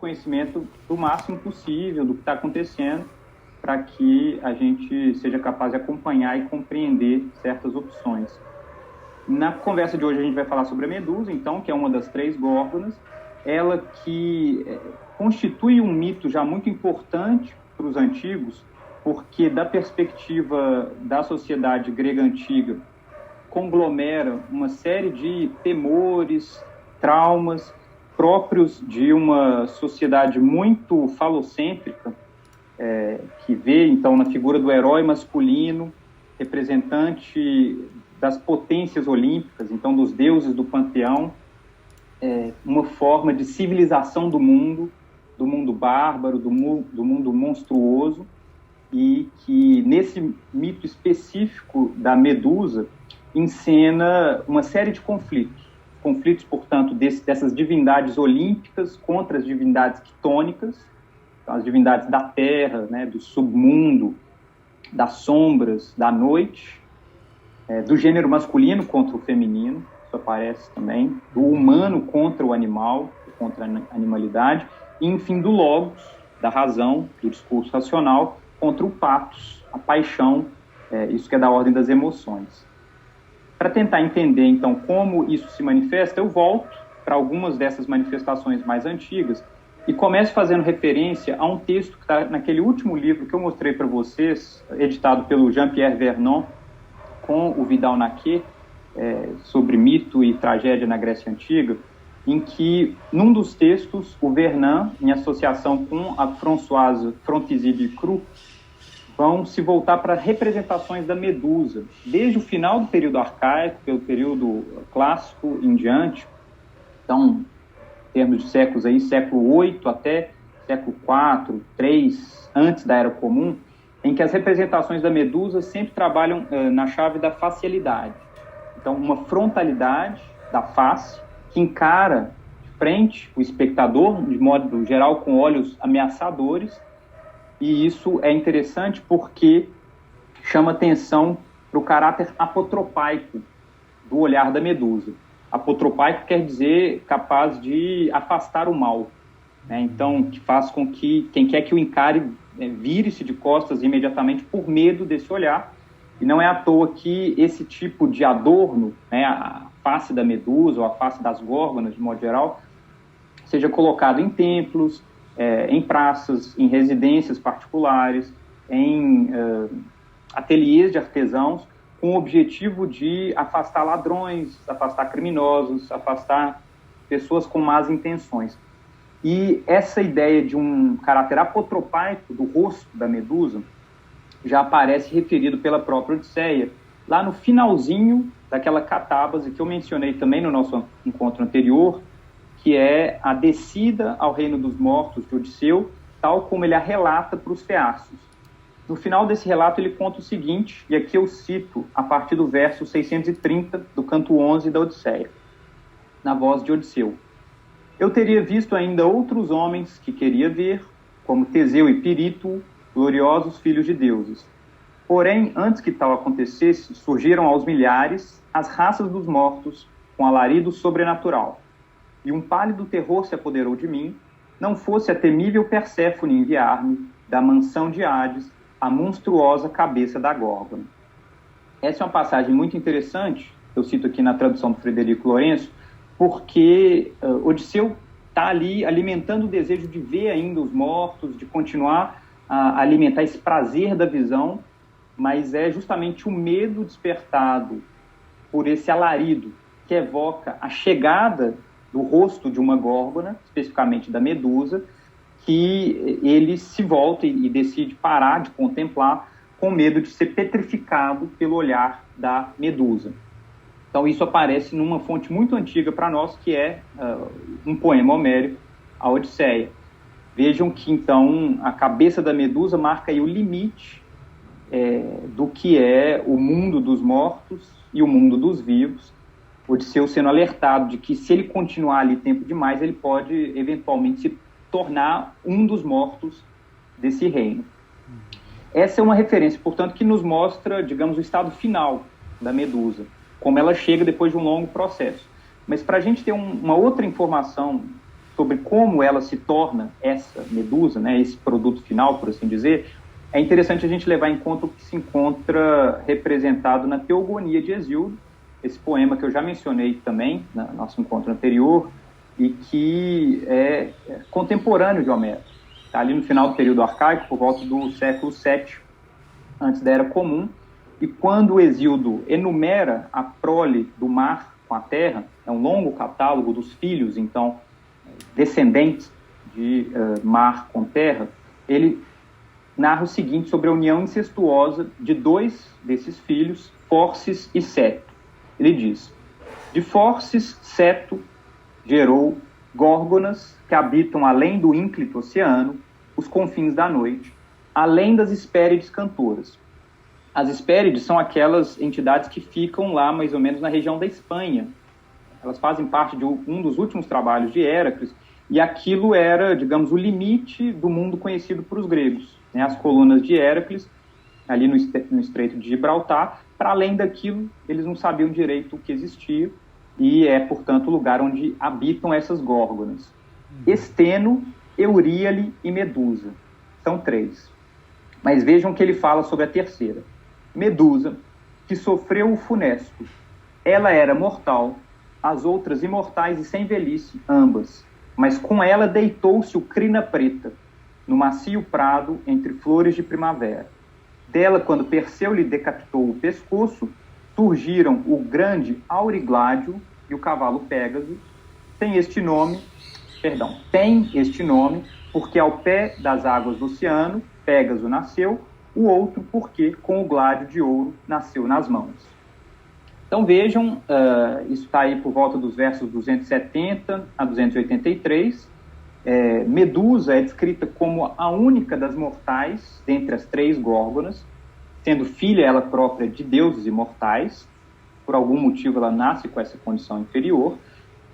conhecimento do máximo possível do que está acontecendo, para que a gente seja capaz de acompanhar e compreender certas opções. Na conversa de hoje a gente vai falar sobre a Medusa, então, que é uma das 3 górgonas, ela que constitui um mito já muito importante para os antigos, porque da perspectiva da sociedade grega antiga, conglomera uma série de temores, traumas próprios de uma sociedade muito falocêntrica, que vê, então, na figura do herói masculino, representante das potências olímpicas, então, dos deuses do panteão, uma forma de civilização do mundo bárbaro, do mundo monstruoso, e que, nesse mito específico da Medusa, encena uma série de conflitos, portanto, dessas divindades olímpicas contra as divindades quitônicas, as divindades da terra, né, do submundo, das sombras, da noite, do gênero masculino contra o feminino, isso aparece também, do humano contra o animal, contra a animalidade, e, enfim, do logos, da razão, do discurso racional, contra o pathos, a paixão, isso que é da ordem das emoções. Para tentar entender, então, como isso se manifesta, eu volto para algumas dessas manifestações mais antigas e começo fazendo referência a um texto que está naquele último livro que eu mostrei para vocês, editado pelo Jean-Pierre Vernon, com o Vidal-Naquet, sobre mito e tragédia na Grécia Antiga, em que, num dos textos, o Vernon, em associação com a Françoise Frontisy de Croux, vão se voltar para representações da Medusa, desde o final do período arcaico, pelo período clássico em diante, então, em termos de séculos aí, século VIII até século IV, III, antes da Era Comum, em que as representações da Medusa sempre trabalham na chave da facialidade. Então, uma frontalidade da face que encara de frente o espectador, de modo geral, com olhos ameaçadores, e isso é interessante porque chama atenção para o caráter apotropaico do olhar da Medusa. Apotropaico quer dizer capaz de afastar o mal, né? Então, que faz com que quem quer que o encare vire-se de costas imediatamente por medo desse olhar. E não é à toa que esse tipo de adorno, né, a face da Medusa ou a face das górgonas, de modo geral, seja colocado em templos, em praças, em residências particulares, em ateliês de artesãos, com o objetivo de afastar ladrões, afastar criminosos, afastar pessoas com más intenções. E essa ideia de um caráter apotropaico do rosto da Medusa já aparece referido pela própria Odisseia, lá no finalzinho daquela catábase que eu mencionei também no nosso encontro anterior, que é a descida ao reino dos mortos de Odisseu, tal como ele a relata para os feácios. No final desse relato ele conta o seguinte, e aqui eu cito a partir do verso 630 do canto 11 da Odisseia, na voz de Odisseu. Eu teria visto ainda outros homens que queria ver, como Teseu e Pirítuo, gloriosos filhos de deuses. Porém, antes que tal acontecesse, surgiram aos milhares as raças dos mortos, com alarido sobrenatural. E um pálido terror se apoderou de mim, não fosse a temível Perséfone enviar-me, da mansão de Hades, a monstruosa cabeça da Górgona. Essa é uma passagem muito interessante, eu cito aqui na tradução do Frederico Lourenço, porque Odisseu está ali alimentando o desejo de ver ainda os mortos, de continuar a alimentar esse prazer da visão, mas é justamente o medo despertado por esse alarido que evoca a chegada do rosto de uma górgona, especificamente da Medusa, que ele se volta e decide parar de contemplar com medo de ser petrificado pelo olhar da Medusa. Então isso aparece numa fonte muito antiga para nós, que é um poema homérico, a Odisseia. Vejam que, então, a cabeça da Medusa marca aí o limite do que é o mundo dos mortos e o mundo dos vivos, Odisseu sendo alertado de que, se ele continuar ali tempo demais, ele pode, eventualmente, se tornar um dos mortos desse reino. Essa é uma referência, portanto, que nos mostra, digamos, o estado final da Medusa, como ela chega depois de um longo processo. Mas para a gente ter uma outra informação sobre como ela se torna essa medusa, né, esse produto final, por assim dizer, é interessante a gente levar em conta o que se encontra representado na Teogonia de Hesíodo, esse poema que eu já mencionei também no nosso encontro anterior, e que é contemporâneo de Homero. Está ali no final do período arcaico, por volta do século VII, antes da Era Comum, e quando Hesíodo enumera a prole do mar com a terra, é um longo catálogo dos filhos, então, descendentes de mar com terra, ele narra o seguinte sobre a união incestuosa de dois desses filhos, Forces e Ceto. Ele diz: de Forces, Ceto gerou górgonas que habitam além do ínclito oceano, os confins da noite, além das Hespérides cantoras. As Hespérides são aquelas entidades que ficam lá mais ou menos na região da Espanha. Elas fazem parte de um dos últimos trabalhos de Héracles, e aquilo era, digamos, o limite do mundo conhecido por os gregos, né? As colunas de Héracles, ali no Estreito de Gibraltar. Para além daquilo, eles não sabiam direito o que existia, e é, portanto, o lugar onde habitam essas górgonas. Esteno, Euríale e Medusa. São três. Mas vejam que ele fala sobre a terceira. Medusa, que sofreu o funesto. Ela era mortal, as outras imortais e sem velhice, ambas. Mas com ela deitou-se o crina preta, no macio prado entre flores de primavera. Dela, quando Perseu lhe decapitou o pescoço, surgiram o grande Aurigládio e o cavalo Pégaso. Tem este nome porque ao pé das águas do oceano, Pégaso nasceu, o outro porque com o gládio de ouro nasceu nas mãos. Então vejam, isso está aí por volta dos versos 270 a 283. Medusa é descrita como a única das mortais dentre as três górgonas, sendo filha ela própria de deuses imortais. Por algum motivo ela nasce com essa condição inferior,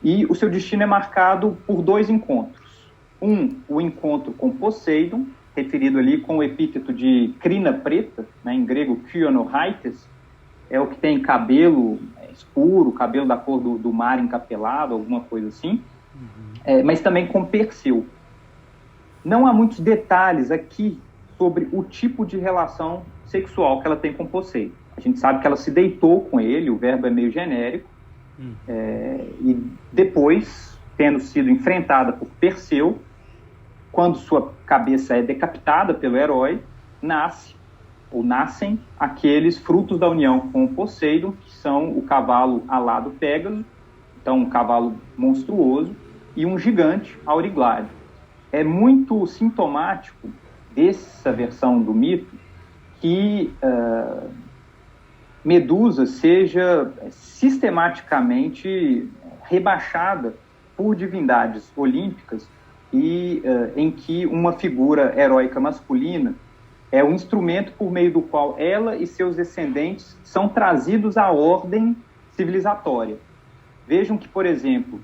e o seu destino é marcado por dois encontros. O encontro com Poseidon, referido ali com o epíteto de crina preta, né, em grego Kyonohaites, é o que tem cabelo escuro, cabelo da cor do mar encapelado, alguma coisa assim, mas também com Perseu. Não há muitos detalhes aqui sobre o tipo de relação sexual que ela tem com Poseidon. A gente sabe que ela se deitou com ele, o verbo é meio genérico, e depois, tendo sido enfrentada por Perseu, quando sua cabeça é decapitada pelo herói, nascem aqueles frutos da união com o Poseidon, que são o cavalo alado Pégaso, então um cavalo monstruoso, e um gigante, Aurigládio. É muito sintomático dessa versão do mito que Medusa seja sistematicamente rebaixada por divindades olímpicas e em que uma figura heróica masculina é o instrumento por meio do qual ela e seus descendentes são trazidos à ordem civilizatória. Vejam que, por exemplo,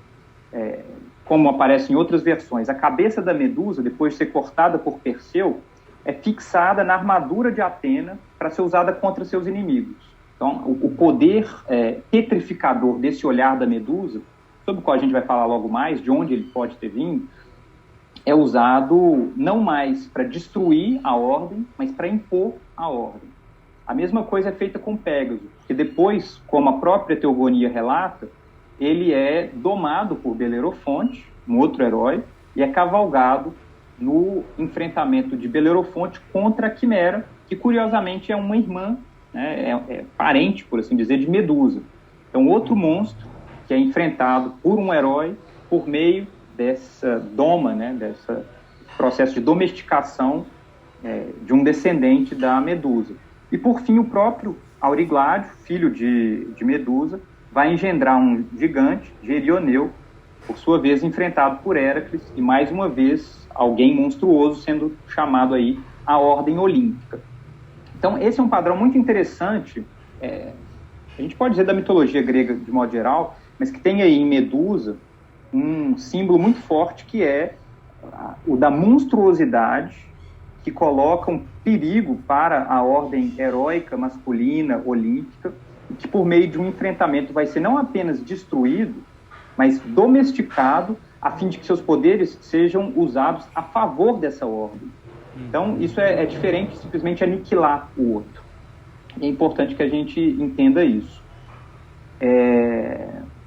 como aparece em outras versões, a cabeça da Medusa, depois de ser cortada por Perseu, é fixada na armadura de Atena para ser usada contra seus inimigos. Então, o poder petrificador desse olhar da Medusa, sobre o qual a gente vai falar logo mais, de onde ele pode ter vindo, é usado não mais para destruir a ordem, mas para impor a ordem. A mesma coisa é feita com Pégaso, que depois, como a própria Teogonia relata, ele é domado por Belerofonte, um outro herói, e é cavalgado no enfrentamento de Belerofonte contra a Quimera, que curiosamente é uma irmã, né, é parente, por assim dizer, de Medusa. Então, outro monstro que é enfrentado por um herói por meio dessa doma, né, desse processo de domesticação de um descendente da Medusa. E, por fim, o próprio Aurigládio, filho de Medusa, vai engendrar um gigante, Gerioneu, por sua vez enfrentado por Héracles, e mais uma vez alguém monstruoso sendo chamado aí a Ordem Olímpica. Então, esse é um padrão muito interessante, a gente pode dizer da mitologia grega de modo geral, mas que tem aí em Medusa um símbolo muito forte que é o da monstruosidade, que coloca um perigo para a ordem heróica, masculina, olímpica, e que por meio de um enfrentamento vai ser não apenas destruído, mas domesticado a fim de que seus poderes sejam usados a favor dessa ordem. Então, isso é diferente de simplesmente aniquilar o outro. É importante que a gente entenda isso.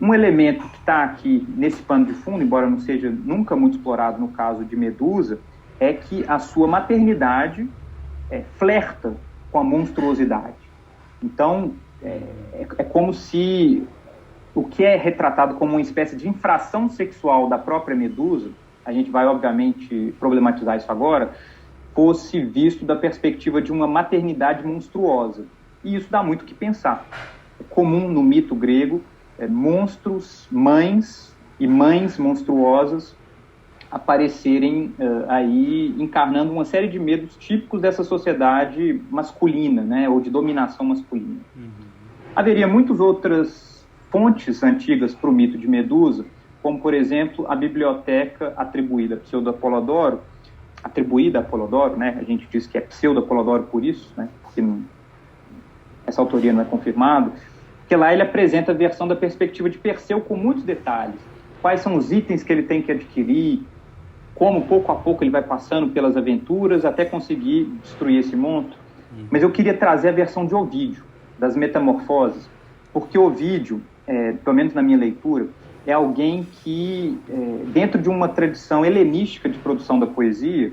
Um elemento que está aqui nesse pano de fundo, embora não seja nunca muito explorado no caso de Medusa, é que a sua maternidade flerta com a monstruosidade. Então, é como se o que é retratado como uma espécie de infração sexual da própria Medusa, a gente vai, obviamente, problematizar isso agora, fosse visto da perspectiva de uma maternidade monstruosa. E isso dá muito o que pensar. É comum no mito grego monstros, mães e mães monstruosas aparecerem aí encarnando uma série de medos típicos dessa sociedade masculina, né, ou de dominação masculina. Haveria muitas outras fontes antigas para o mito de Medusa, como, por exemplo, a biblioteca atribuída a Pseudo-Apolodoro, né, a gente diz que é Pseudo-Apolodoro por isso, né, porque essa autoria não é confirmada, porque lá ele apresenta a versão da perspectiva de Perseu com muitos detalhes. Quais são os itens que ele tem que adquirir, como pouco a pouco ele vai passando pelas aventuras até conseguir destruir esse monstro. Mas eu queria trazer a versão de Ovídio, das Metamorfoses, porque Ovídio, pelo menos na minha leitura, é alguém que, dentro de uma tradição helenística de produção da poesia,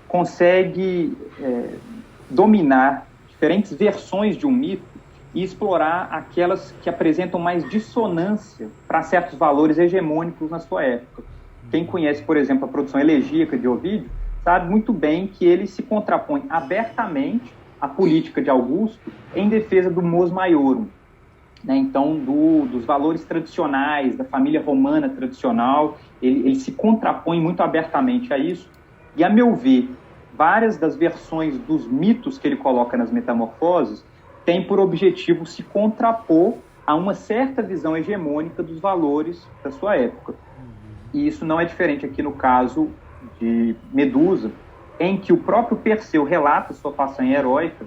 consegue dominar diferentes versões de um mito e explorar aquelas que apresentam mais dissonância para certos valores hegemônicos na sua época. Quem conhece, por exemplo, a produção elegíaca de Ovídio, sabe muito bem que ele se contrapõe abertamente à política de Augusto em defesa do mos maiorum, né? Então, dos valores tradicionais, da família romana tradicional, ele se contrapõe muito abertamente a isso. E, a meu ver, várias das versões dos mitos que ele coloca nas Metamorfoses tem por objetivo se contrapor a uma certa visão hegemônica dos valores da sua época. E isso não é diferente aqui no caso de Medusa, em que o próprio Perseu relata sua façanha heróica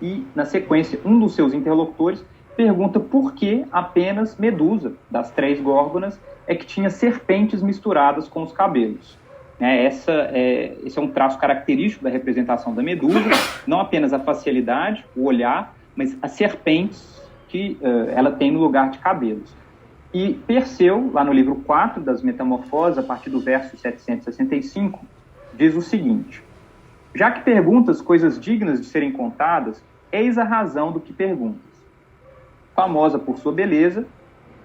e, na sequência, um dos seus interlocutores pergunta por que apenas Medusa, das 3 górgonas, é que tinha serpentes misturadas com os cabelos. Esse é um traço característico da representação da Medusa, não apenas a facialidade, o olhar, mas as serpentes que ela tem no lugar de cabelos. E Perseu, lá no livro 4 das Metamorfoses, a partir do verso 765, diz o seguinte: já que perguntas coisas dignas de serem contadas, eis a razão do que perguntas. Famosa por sua beleza,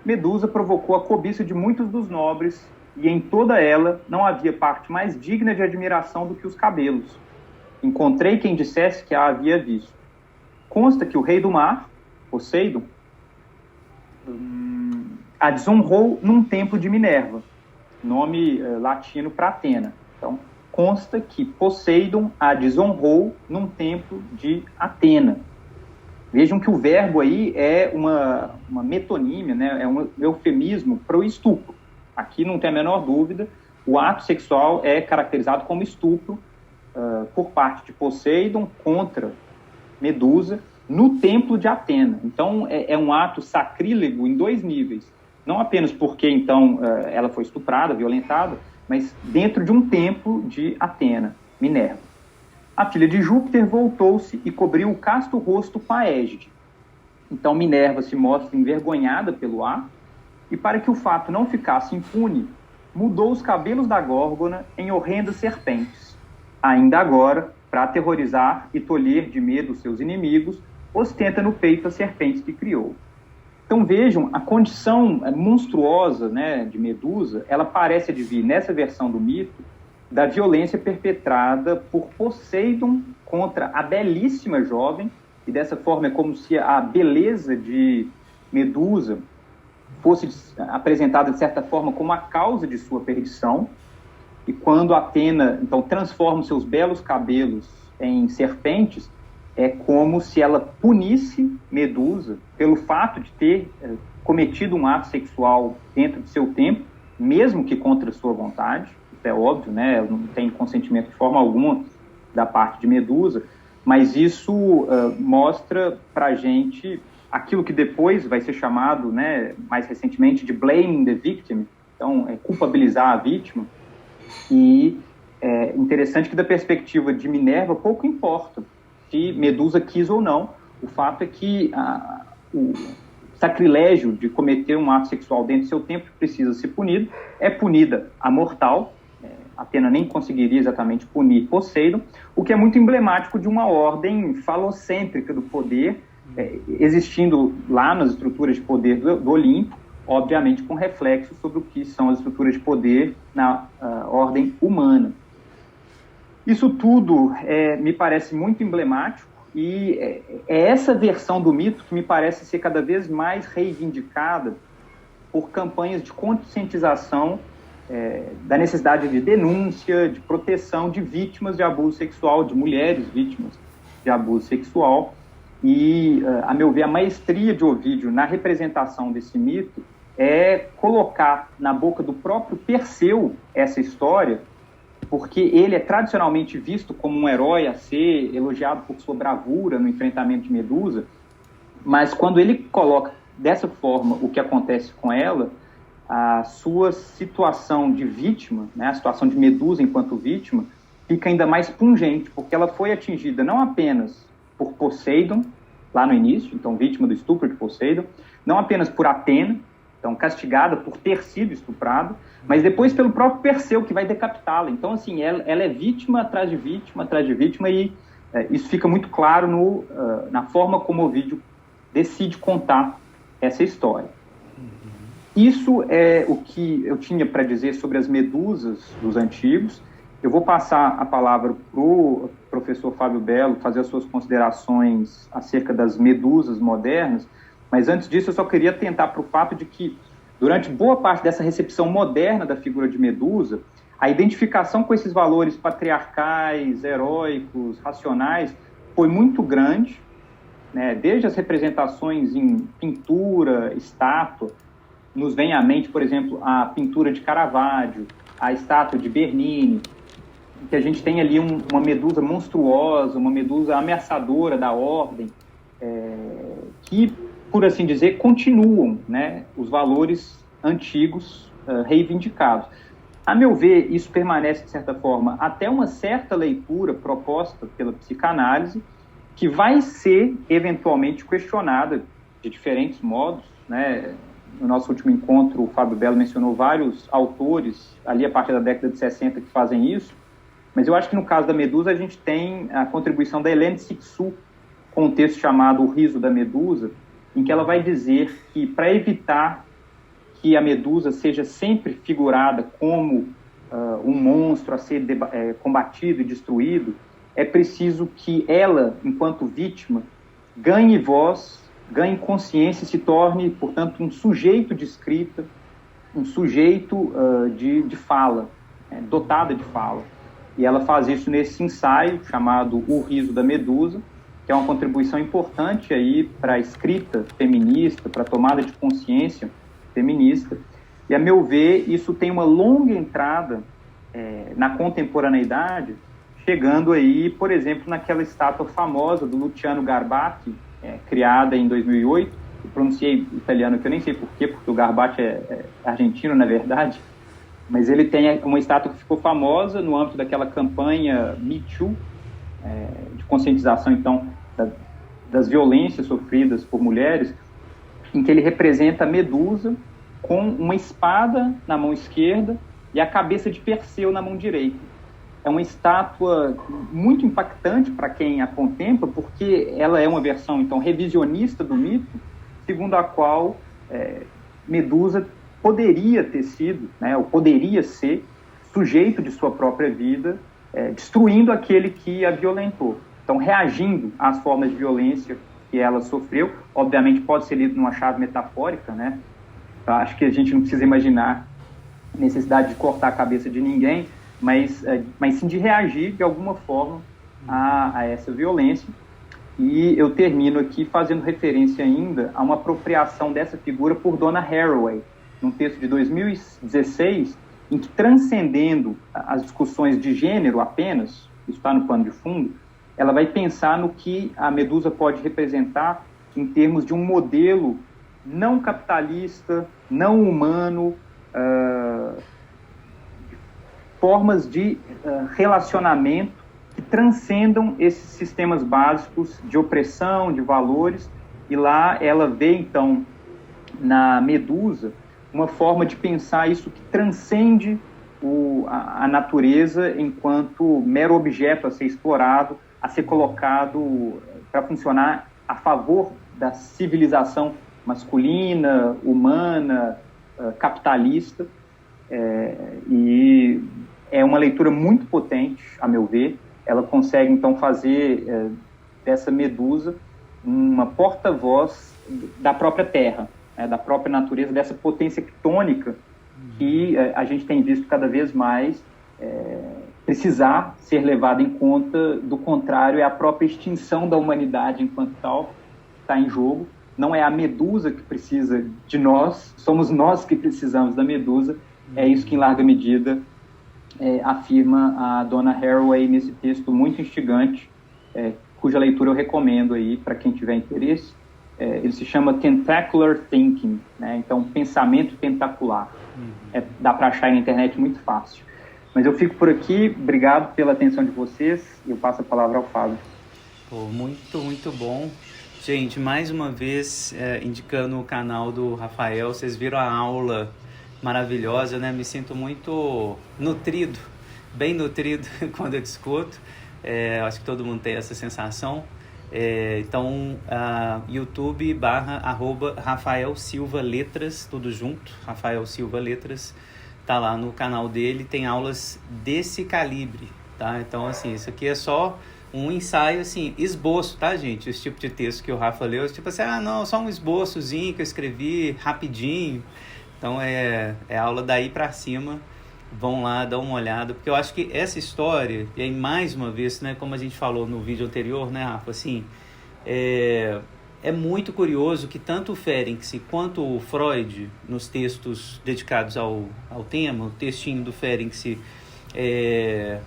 Medusa provocou a cobiça de muitos dos nobres, e em toda ela não havia parte mais digna de admiração do que os cabelos. Encontrei quem dissesse que a havia visto. Consta que o rei do mar, Poseidon, a desonrou num templo de Minerva, nome latino para Atena. Então, consta que Poseidon a desonrou num templo de Atena. Vejam que o verbo aí é uma metonímia, né? É um eufemismo para o estupro. Aqui não tem a menor dúvida, o ato sexual é caracterizado como estupro por parte de Poseidon contra Medusa no templo de Atena. Então, é um ato sacrílego em 2 níveis. Não apenas porque, então, ela foi estuprada, violentada, mas dentro de um templo de Atena, Minerva. A filha de Júpiter voltou-se e cobriu o casto rosto com a égide. Então, Minerva se mostra envergonhada pelo ato, e para que o fato não ficasse impune, mudou os cabelos da górgona em horrendas serpentes. Ainda agora, para aterrorizar e tolher de medo os seus inimigos, ostenta no peito as serpentes que criou. Então vejam, a condição monstruosa, né, de Medusa, ela parece advir nessa versão do mito da violência perpetrada por Poseidon contra a belíssima jovem, e dessa forma é como se a beleza de Medusa fosse apresentada de certa forma como a causa de sua perdição. E quando Atena, então, transforma os seus belos cabelos em serpentes, é como se ela punisse Medusa pelo fato de ter cometido um ato sexual dentro de seu tempo, mesmo que contra sua vontade. Isso é óbvio, né? Não tem consentimento de forma alguma da parte de Medusa, mas isso mostra para a gente aquilo que depois vai ser chamado, né, mais recentemente, de blaming the victim, Então, culpabilizar a vítima. E é interessante que, da perspectiva de Minerva, pouco importa se Medusa quis ou não. O fato é que o sacrilégio de cometer um ato sexual dentro do seu tempo precisa ser punido. É punida a mortal. Atena nem conseguiria exatamente punir Poseidon, o que é muito emblemático de uma ordem falocêntrica do poder, existindo lá nas estruturas de poder do Olimpo, obviamente com reflexo sobre o que são as estruturas de poder na ordem humana. Isso tudo me parece muito emblemático, e é essa versão do mito que me parece ser cada vez mais reivindicada por campanhas de conscientização da necessidade de denúncia, de proteção de vítimas de abuso sexual, de mulheres vítimas de abuso sexual. E, a meu ver, a maestria de Ovídio na representação desse mito é colocar na boca do próprio Perseu essa história, porque ele é tradicionalmente visto como um herói a ser elogiado por sua bravura no enfrentamento de Medusa, mas quando ele coloca dessa forma o que acontece com ela, a sua situação de vítima, né, a situação de Medusa enquanto vítima, fica ainda mais pungente, porque ela foi atingida não apenas por Poseidon, lá no início, então vítima do estupro de Poseidon, não apenas por Atena, então castigada por ter sido estuprada, mas depois pelo próprio Perseu, que vai decapitá-la. Então, assim, ela é vítima atrás de vítima, e isso fica muito claro na forma como Ovídio decide contar essa história. Isso é o que eu tinha para dizer sobre as medusas dos antigos. Eu vou passar a palavra para o professor Fábio Belo fazer as suas considerações acerca das medusas modernas, mas antes disso eu só queria atentar para o fato de que, durante boa parte dessa recepção moderna da figura de Medusa, a identificação com esses valores patriarcais, heróicos, racionais, foi muito grande, né? Desde as representações em pintura, estátua. Nos vem à mente, por exemplo, a pintura de Caravaggio, a estátua de Bernini, que a gente tem ali uma Medusa monstruosa, uma Medusa ameaçadora da ordem, que, por assim dizer, continuam, né, os valores antigos reivindicados. A meu ver, isso permanece, de certa forma, até uma certa leitura proposta pela psicanálise, que vai ser eventualmente questionada de diferentes modos, né? No nosso último encontro, o Fábio Belo mencionou vários autores, ali a partir da década de 60, que fazem isso, mas eu acho que no caso da Medusa a gente tem a contribuição da Hélène Cixous, com um texto chamado O Riso da Medusa, em que ela vai dizer que, para evitar que a Medusa seja sempre figurada como um monstro a ser combatido e destruído, é preciso que ela, enquanto vítima, ganhe voz, ganhe consciência e se torne, portanto, um sujeito de escrita, um sujeito de fala, dotada de fala. E ela faz isso nesse ensaio chamado O Riso da Medusa, que é uma contribuição importante aí para a escrita feminista, para a tomada de consciência feminista. E, a meu ver, isso tem uma longa entrada na contemporaneidade, chegando aí, por exemplo, naquela estátua famosa do Luciano Garbati, criada em 2008, eu pronunciei italiano, que eu nem sei porquê, porque o Garbati é argentino, na verdade, mas ele tem uma estátua que ficou famosa no âmbito daquela campanha Me Too, de conscientização, então, das violências sofridas por mulheres, em que ele representa a Medusa com uma espada na mão esquerda e a cabeça de Perseu na mão direita. É uma estátua muito impactante para quem a contempla, porque ela é uma versão, então, revisionista do mito, segundo a qual Medusa poderia ter sido, né, ou poderia ser, sujeito de sua própria vida, destruindo aquele que a violentou. Então, reagindo às formas de violência que ela sofreu, obviamente pode ser lido numa chave metafórica, né? Eu acho que a gente não precisa imaginar a necessidade de cortar a cabeça de ninguém, mas sim de reagir de alguma forma a essa violência. E eu termino aqui fazendo referência ainda a uma apropriação dessa figura por Donna Haraway, num texto de 2016, em que, transcendendo as discussões de gênero apenas, isso está no pano de fundo, ela vai pensar no que a Medusa pode representar em termos de um modelo não capitalista, não humano, formas de relacionamento que transcendam esses sistemas básicos de opressão, de valores, e lá ela vê, então, na Medusa, uma forma de pensar isso que transcende a natureza enquanto mero objeto a ser explorado, a ser colocado para funcionar a favor da civilização masculina, humana, capitalista, e é uma leitura muito potente, a meu ver. Ela consegue, então, fazer dessa Medusa uma porta-voz da própria Terra, da própria natureza, dessa potência tectônica que a gente tem visto cada vez mais precisar ser levada em conta. Do contrário, é a própria extinção da humanidade enquanto tal que está em jogo. Não é a Medusa que precisa de nós, somos nós que precisamos da Medusa. É isso que, em larga medida, afirma a dona Haraway nesse texto muito instigante, cuja leitura eu recomendo aí para quem tiver interesse. Ele se chama Tentacular Thinking, né? Então, pensamento tentacular. Dá para achar na internet muito fácil. Mas eu fico por aqui, obrigado pela atenção de vocês, e eu passo a palavra ao Fábio. Muito, muito bom. Gente, mais uma vez, indicando o canal do Rafael, vocês viram a aula maravilhosa, né? Me sinto muito nutrido, bem nutrido quando eu discuto. Acho que todo mundo tem essa sensação. Então, YouTube /Rafael Silva Letras, tudo junto, Rafael Silva Letras, tá lá no canal dele, tem aulas desse calibre, tá? Então, assim, isso aqui é só um ensaio, assim, esboço, tá, gente? Esse tipo de texto que o Rafa leu, tipo assim, não, só um esboçozinho que eu escrevi rapidinho. Então, é aula daí pra cima. Vão lá, dá uma olhada, porque eu acho que essa história, e aí mais uma vez, né, como a gente falou no vídeo anterior, né, Rafa, assim, é muito curioso que tanto o Ferenczi quanto o Freud, nos textos dedicados ao tema, o textinho do Ferenczi é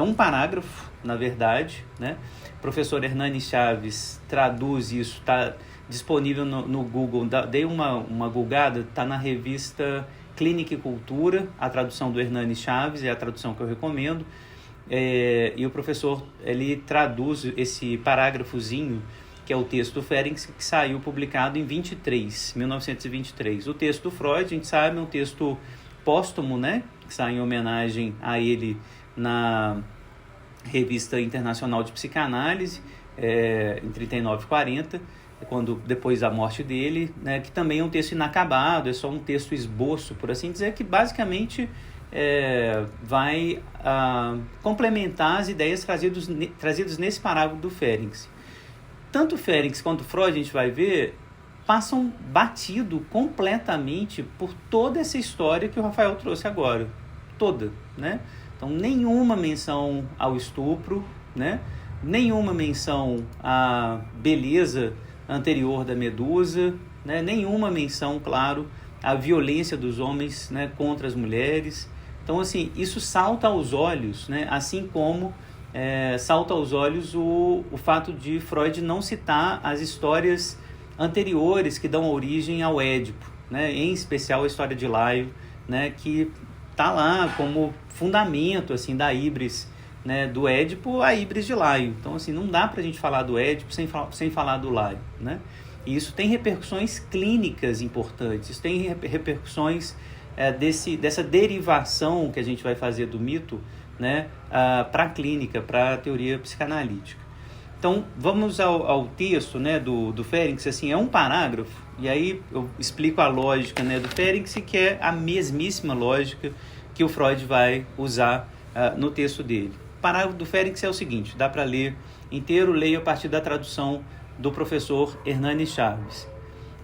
um parágrafo, na verdade, né? O professor Hernani Chaves traduz isso, está disponível no Google, dei uma googada, está na revista Clínica e Cultura, a tradução do Hernani Chaves, é a tradução que eu recomendo, e o professor, ele traduz esse parágrafozinho, que é o texto do Ferenczi, que saiu publicado em 1923. O texto do Freud, a gente sabe, é um texto póstumo, né, que sai em homenagem a ele na Revista Internacional de Psicanálise, em 39 e 40, depois da morte dele, né, que também é um texto inacabado, é só um texto esboço, por assim dizer, que basicamente vai complementar as ideias trazidas nesse parágrafo do Ferenczi. Tanto o Ferenczi quanto o Freud, a gente vai ver, passam batido completamente por toda essa história que o Rafael trouxe agora. Toda, né? Então, nenhuma menção ao estupro, né? Nenhuma menção à beleza anterior da Medusa, né? Nenhuma menção, claro, à violência dos homens, né, contra as mulheres. Então, assim, isso salta aos olhos, né? Assim como salta aos olhos o fato de Freud não citar as histórias anteriores que dão origem ao Édipo, né? Em especial a história de Laio, né, que está lá como fundamento, assim, da híbris, né, do Édipo à híbris de Laio. Então, assim, não dá para a gente falar do Édipo sem falar do Laio, né? E isso tem repercussões clínicas importantes, isso tem repercussões dessa derivação que a gente vai fazer do mito, né, para a clínica, para a teoria psicanalítica. Então, vamos ao texto, né, do Ferenczi. Assim, é um parágrafo, e aí eu explico a lógica, né, do Ferenczi, que é a mesmíssima lógica que o Freud vai usar no texto dele. O parágrafo do Ferenczi é o seguinte, dá para ler inteiro, leio a partir da tradução do professor Hernani Chaves.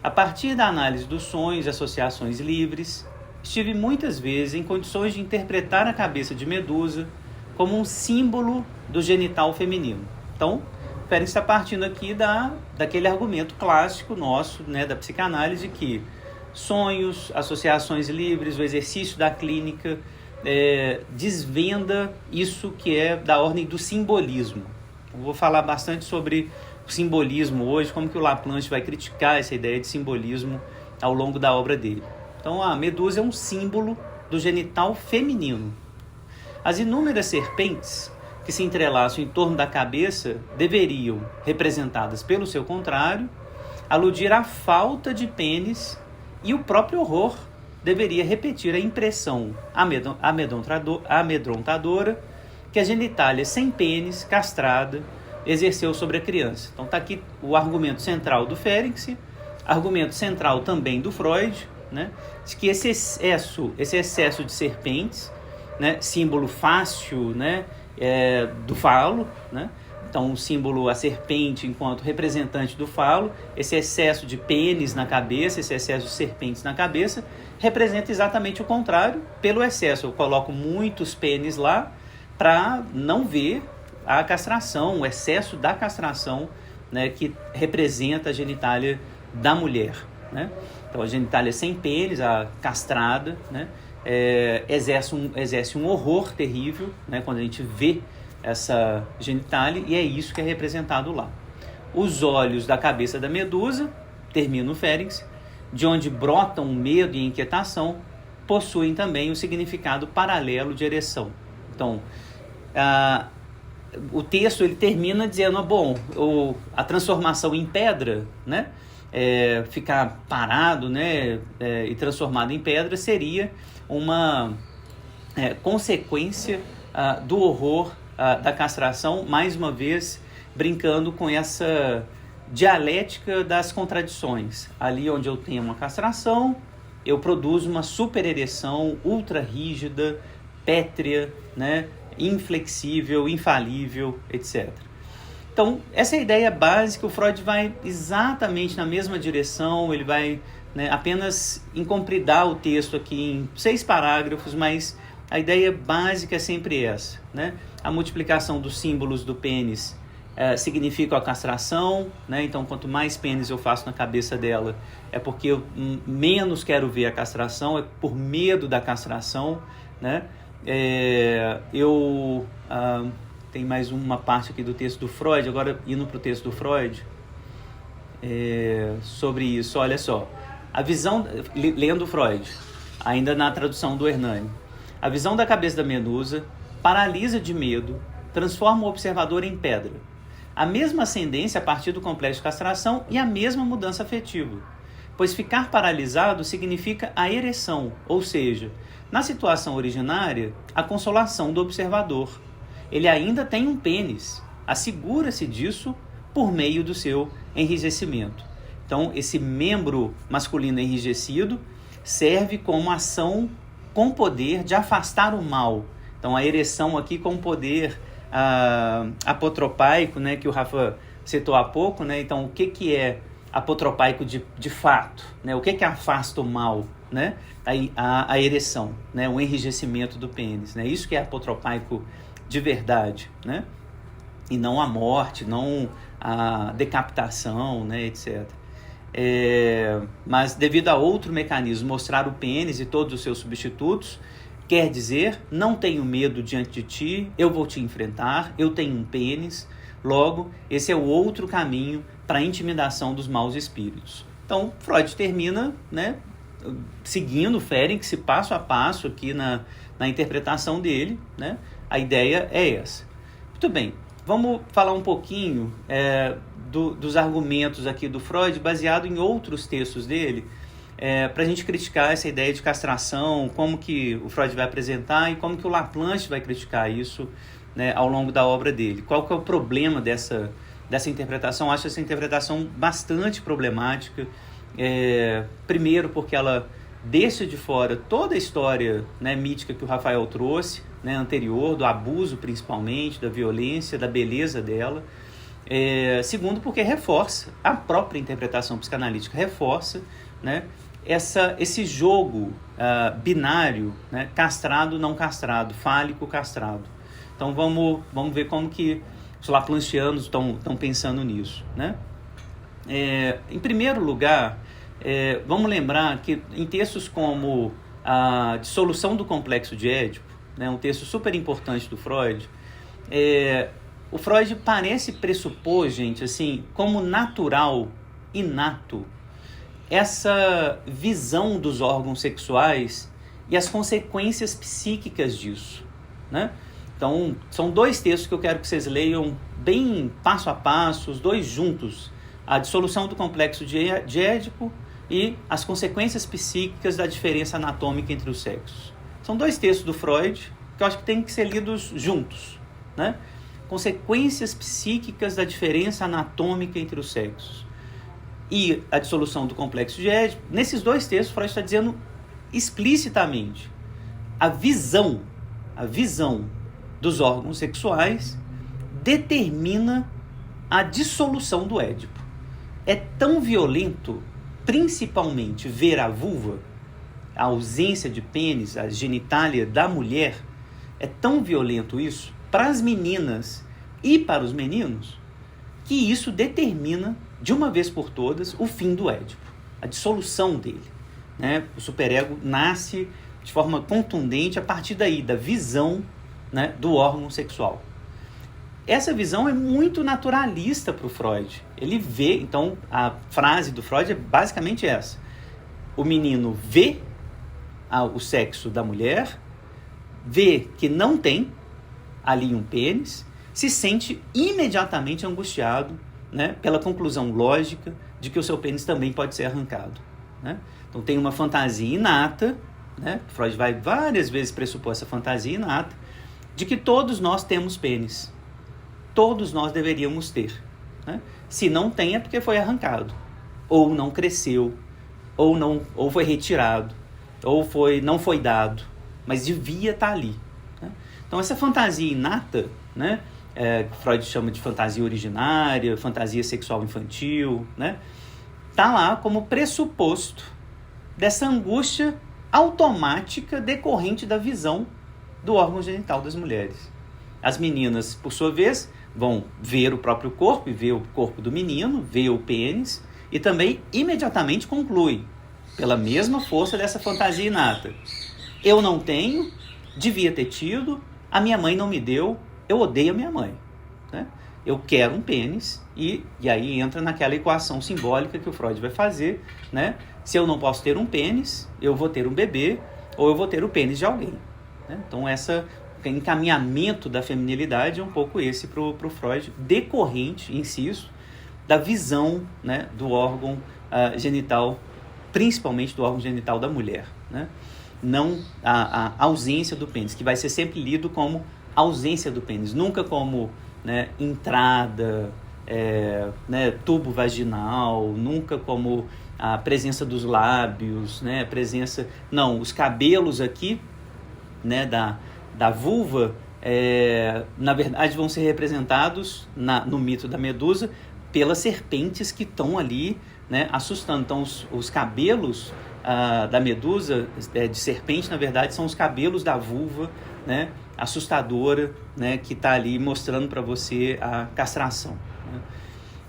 A partir da análise dos sonhos e associações livres, estive muitas vezes em condições de interpretar a cabeça de Medusa como um símbolo do genital feminino. Então, Ferenczi está partindo aqui daquele argumento clássico nosso, né, da psicanálise, que sonhos, associações livres, o exercício da clínica desvenda isso que é da ordem do simbolismo. Eu vou falar bastante sobre o simbolismo hoje, como que o Laplanche vai criticar essa ideia de simbolismo ao longo da obra dele. Então a medusa é um símbolo do genital feminino. As inúmeras serpentes que se entrelaçam em torno da cabeça deveriam, representadas pelo seu contrário, aludir à falta de pênis, e o próprio horror deveria repetir a impressão amedrontadora que a genitália sem pênis, castrada, exerceu sobre a criança. Então está aqui o argumento central do Ferenczi, argumento central também do Freud, né, de que esse excesso de serpentes, né, símbolo fácil, né, do falo, né, então o símbolo, a serpente enquanto representante do falo, esse excesso de pênis na cabeça, esse excesso de serpentes na cabeça, representa exatamente o contrário. Pelo excesso, eu coloco muitos pênis lá para não ver a castração, o excesso da castração, né, que representa a genitália da mulher, né? Então a genitália sem pênis, a castrada, né, exerce um horror terrível, né, quando a gente vê essa genitália, e é isso que é representado lá. Os olhos da cabeça da medusa, termina o Ferenczi, de onde brotam medo e inquietação, possuem também o significado paralelo de ereção. Então, o texto ele termina dizendo, a transformação em pedra, né, ficar parado, né, e transformado em pedra seria uma consequência do horror da castração, mais uma vez brincando com essa dialética das contradições. Ali onde eu tenho uma castração, eu produzo uma superereção ultra rígida, pétrea, né, inflexível, infalível, etc. Então, essa é a ideia básica. O Freud vai exatamente na mesma direção, ele vai, né, apenas incompridar o texto aqui em 6 parágrafos, mas a ideia básica é sempre essa, né? A multiplicação dos símbolos do pênis significa a castração, né? Então, quanto mais pênis eu faço na cabeça dela, é porque eu menos quero ver a castração, é por medo da castração, né? Tem mais uma parte aqui do texto do Freud, agora indo para o texto do Freud, sobre isso. Olha só, a visão, lendo Freud, ainda na tradução do Hernani, a visão da cabeça da medusa paralisa de medo, transforma o observador em pedra. A mesma ascendência a partir do complexo de castração e a mesma mudança afetiva, pois ficar paralisado significa a ereção, ou seja, na situação originária, a consolação do observador. Ele ainda tem um pênis, assegura-se disso por meio do seu enrijecimento. Então, esse membro masculino enrijecido serve como ação com poder de afastar o mal. Então, a ereção aqui com poder apotropaico, né, que o Rafa citou há pouco, né? Então, o que é apotropaico de fato? Né? O que afasta o mal? Né? A ereção, né? O enrijecimento do pênis. Né? Isso que é apotropaico de verdade, né? E não a morte, não a decapitação, né, etc. Mas devido a outro mecanismo, mostrar o pênis e todos os seus substitutos, quer dizer, não tenho medo diante de ti, eu vou te enfrentar, eu tenho um pênis, logo, esse é o outro caminho para a intimidação dos maus espíritos. Então, Freud termina, né, seguindo Ferenczi passo a passo aqui na interpretação dele, né? A ideia é essa. Muito bem, vamos falar um pouquinho dos argumentos aqui do Freud, baseado em outros textos dele, para a gente criticar essa ideia de castração, como que o Freud vai apresentar e como que o Laplanche vai criticar isso, né, ao longo da obra dele. Qual que é o problema dessa interpretação? Eu acho essa interpretação bastante problemática. Primeiro porque ela deixa de fora toda a história, né, mítica que o Rafael trouxe, né, anterior, do abuso principalmente, da violência, da beleza dela. Segundo porque reforça, a própria interpretação psicanalítica reforça, né, esse jogo binário, né, castrado, não castrado, fálico, castrado. Então vamos ver como que os laplanchianos estão pensando nisso, né? Em primeiro lugar, vamos lembrar que em textos como a Dissolução do Complexo de Édipo, né, um texto super importante do Freud, o Freud parece pressupor, gente, assim, como natural, inato, essa visão dos órgãos sexuais e as consequências psíquicas disso, né? Então, são 2 textos que eu quero que vocês leiam bem passo a passo, os 2 juntos. A dissolução do complexo de Édipo e as consequências psíquicas da diferença anatômica entre os sexos. São 2 textos do Freud que eu acho que tem que ser lidos juntos, né? Consequências psíquicas da diferença anatômica entre os sexos e a dissolução do complexo de Édipo. Nesses 2 textos, Freud está dizendo explicitamente a visão dos órgãos sexuais determina a dissolução do Édipo. É tão violento, principalmente ver a vulva, a ausência de pênis, a genitália da mulher, é tão violento isso para as meninas e para os meninos, que isso determina, de uma vez por todas, o fim do Édipo, a dissolução dele, né? O superego nasce de forma contundente a partir daí, da visão, né, do órgão sexual. Essa visão é muito naturalista para o Freud. Ele vê, então, a frase do Freud é basicamente essa: o menino vê o sexo da mulher, vê que não tem ali um pênis, se sente imediatamente angustiado, né, pela conclusão lógica de que o seu pênis também pode ser arrancado, né? Então tem uma fantasia inata, né? Freud vai várias vezes pressupor essa fantasia inata de que todos nós temos pênis. Todos nós deveríamos ter, né? Se não tem é porque foi arrancado, ou não cresceu, ou foi retirado, ou não foi dado, mas devia estar ali, né? Então essa fantasia inata, né, Freud chama de fantasia originária, fantasia sexual infantil, né, tá lá como pressuposto dessa angústia automática decorrente da visão do órgão genital das mulheres. As meninas, por sua vez, vão ver o próprio corpo e ver o corpo do menino, ver o pênis, e também imediatamente concluem, pela mesma força dessa fantasia inata: eu não tenho, devia ter tido, a minha mãe não me deu, eu odeio a minha mãe, né? Eu quero um pênis, e aí entra naquela equação simbólica que o Freud vai fazer, né? Se eu não posso ter um pênis, eu vou ter um bebê, ou eu vou ter o pênis de alguém, né? Então esse encaminhamento da feminilidade é um pouco esse para o Freud, decorrente, insisto, da visão, né, do órgão genital, principalmente do órgão genital da mulher, né? Não a ausência do pênis, que vai ser sempre lido como ausência do pênis, nunca como, né, entrada, né, tubo vaginal, nunca como a presença dos lábios, né, não, os cabelos aqui, né, da vulva, na verdade vão ser representados no mito da Medusa pelas serpentes que estão ali, né, assustando. Então os cabelos da Medusa, de serpente, na verdade são os cabelos da vulva, né, assustadora, né, que está ali mostrando para você a castração, né?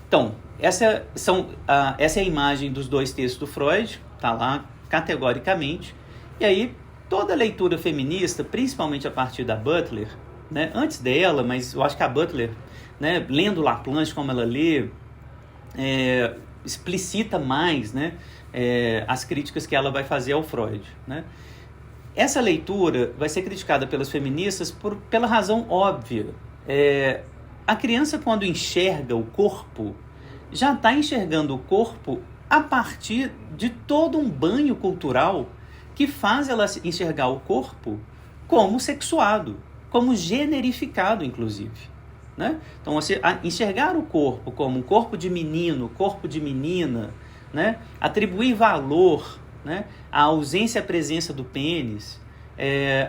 Então, essa é a imagem dos 2 textos do Freud, está lá categoricamente. E aí, toda leitura feminista, principalmente a partir da Butler, né, antes dela, mas eu acho que a Butler, né, lendo Laplanche como ela lê, explicita mais, né, as críticas que ela vai fazer ao Freud, né? Essa leitura vai ser criticada pelas feministas pela razão óbvia. A criança, quando enxerga o corpo, já está enxergando o corpo a partir de todo um banho cultural que faz ela enxergar o corpo como sexuado, como generificado, inclusive, né? Então, você enxergar o corpo como um corpo de menino, corpo de menina, né? Atribuir valor, né, à ausência e à presença do pênis,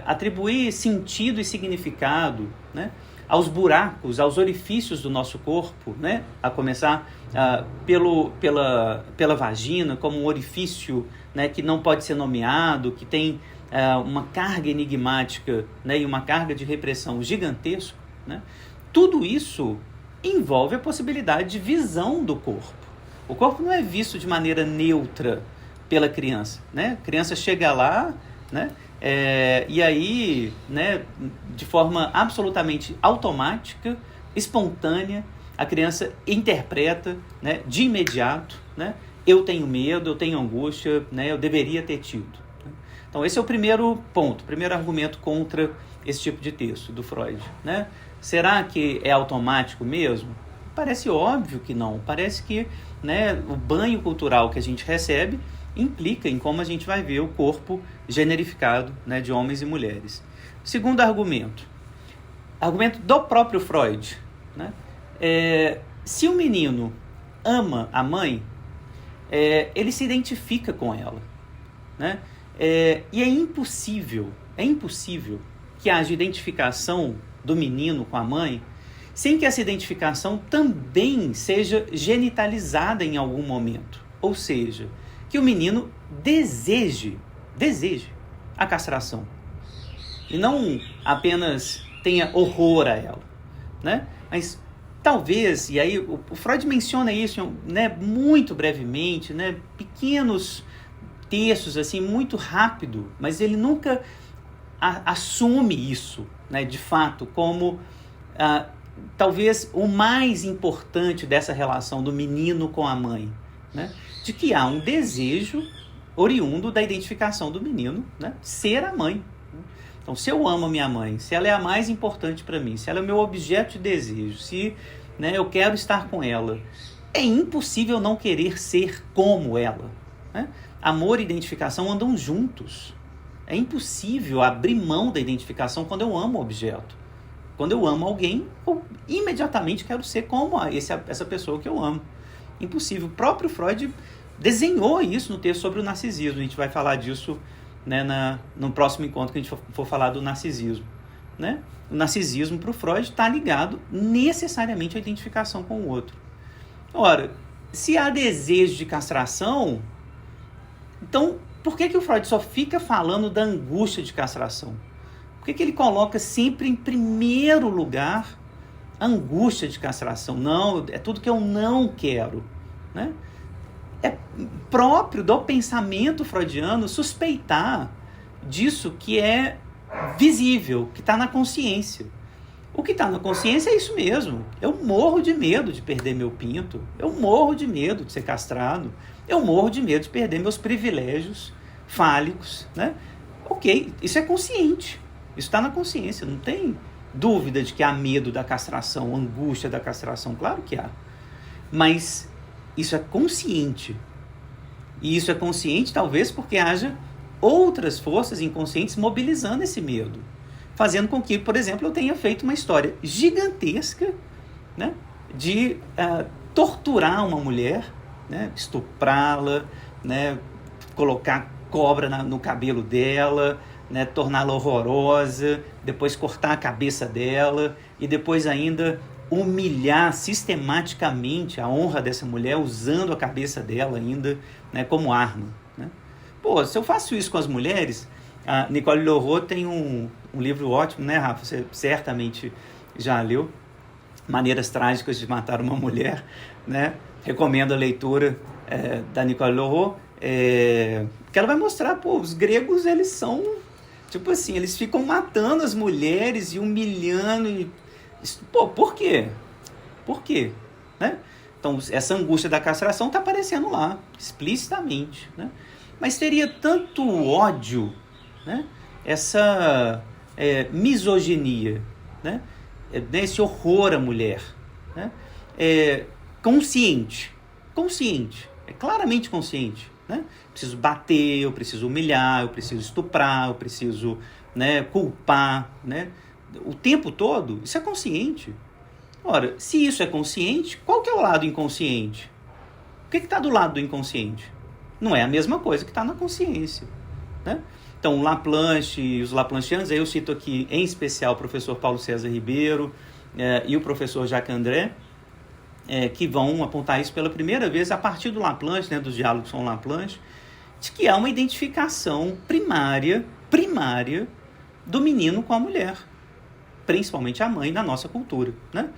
atribuir sentido e significado, né, aos buracos, aos orifícios do nosso corpo, né, a começar pela vagina como um orifício, né, que não pode ser nomeado, que tem uma carga enigmática, né, e uma carga de repressão gigantesca, né? Tudo isso envolve a possibilidade de visão do corpo. O corpo não é visto de maneira neutra pela criança, né? A criança chega lá, né, e aí, né, de forma absolutamente automática, espontânea, a criança interpreta, né, de imediato, né, eu tenho medo, eu tenho angústia, né? Eu deveria ter tido. Então esse é o primeiro ponto, primeiro argumento contra esse tipo de texto do Freud, né? Será que é automático mesmo? Parece óbvio que não. Parece que, né, o banho cultural que a gente recebe implica em como a gente vai ver o corpo generificado, né, de homens e mulheres. Segundo argumento do próprio Freud, né? Se o menino ama a mãe, ele se identifica com ela, né? E é impossível que haja identificação do menino com a mãe sem que essa identificação também seja genitalizada em algum momento. Ou seja, que o menino deseje a castração. E não apenas tenha horror a ela, né? Mas talvez, e aí o Freud menciona isso, né, muito brevemente, né, pequenos textos, assim, muito rápido, mas ele nunca assume isso, né, de fato, como talvez o mais importante dessa relação do menino com a mãe, né, de que há um desejo oriundo da identificação do menino, né, ser a mãe. Então, se eu amo a minha mãe, se ela é a mais importante para mim, se ela é o meu objeto de desejo, se, né, eu quero estar com ela, é impossível não querer ser como ela, né? Amor e identificação andam juntos. É impossível abrir mão da identificação quando eu amo o objeto. Quando eu amo alguém, eu imediatamente quero ser como essa pessoa que eu amo. Impossível. O próprio Freud desenhou isso no texto sobre o narcisismo. A gente vai falar disso, né, no próximo encontro que a gente for falar do narcisismo, né? O narcisismo para o Freud está ligado necessariamente à identificação com o outro. Ora, se há desejo de castração, então por que o Freud só fica falando da angústia de castração? Por que ele coloca sempre em primeiro lugar a angústia de castração? Não, é tudo que eu não quero, né? É próprio do pensamento freudiano suspeitar disso que é visível, que está na consciência. O que está na consciência é isso mesmo. Eu morro de medo de perder meu pinto, eu morro de medo de ser castrado, eu morro de medo de perder meus privilégios fálicos, né? Ok, isso é consciente, isso está na consciência, não tem dúvida de que há medo da castração, angústia da castração, claro que há. Mas isso é consciente. E isso é consciente talvez porque haja outras forças inconscientes mobilizando esse medo, fazendo com que, por exemplo, eu tenha feito uma história gigantesca, né, de torturar uma mulher, né, estuprá-la, né, colocar cobra no cabelo dela, né, torná-la horrorosa, depois cortar a cabeça dela e depois ainda humilhar sistematicamente a honra dessa mulher usando a cabeça dela ainda, né, como arma, né? Pô, se eu faço isso com as mulheres, a Nicole Leroux tem um livro ótimo, né, Rafa? Você certamente já leu, Maneiras Trágicas de Matar uma Mulher, né? Recomendo a leitura da Nicole Leroux, que ela vai mostrar, pô, os gregos, eles são, tipo assim, eles ficam matando as mulheres e humilhando e... Pô, por quê? Por quê? Né? Então, essa angústia da castração está aparecendo lá, explicitamente, né? Mas teria tanto ódio, né? Essa misoginia, né? Esse horror à mulher, né? Consciente, é claramente consciente, né? Preciso bater, eu preciso humilhar, eu preciso estuprar, eu preciso, né, culpar, né? O tempo todo, isso é consciente. Ora, se isso é consciente, qual que é o lado inconsciente? O que está do lado do inconsciente? Não é a mesma coisa que está na consciência, né? Então, Laplanche e os Laplanchianos, eu cito aqui em especial o professor Paulo César Ribeiro e o professor Jacques André, que vão apontar isso pela primeira vez a partir do Laplanche, né, dos diálogos com Laplanche, de que há uma identificação primária do menino com a mulher, principalmente a mãe na nossa cultura, né?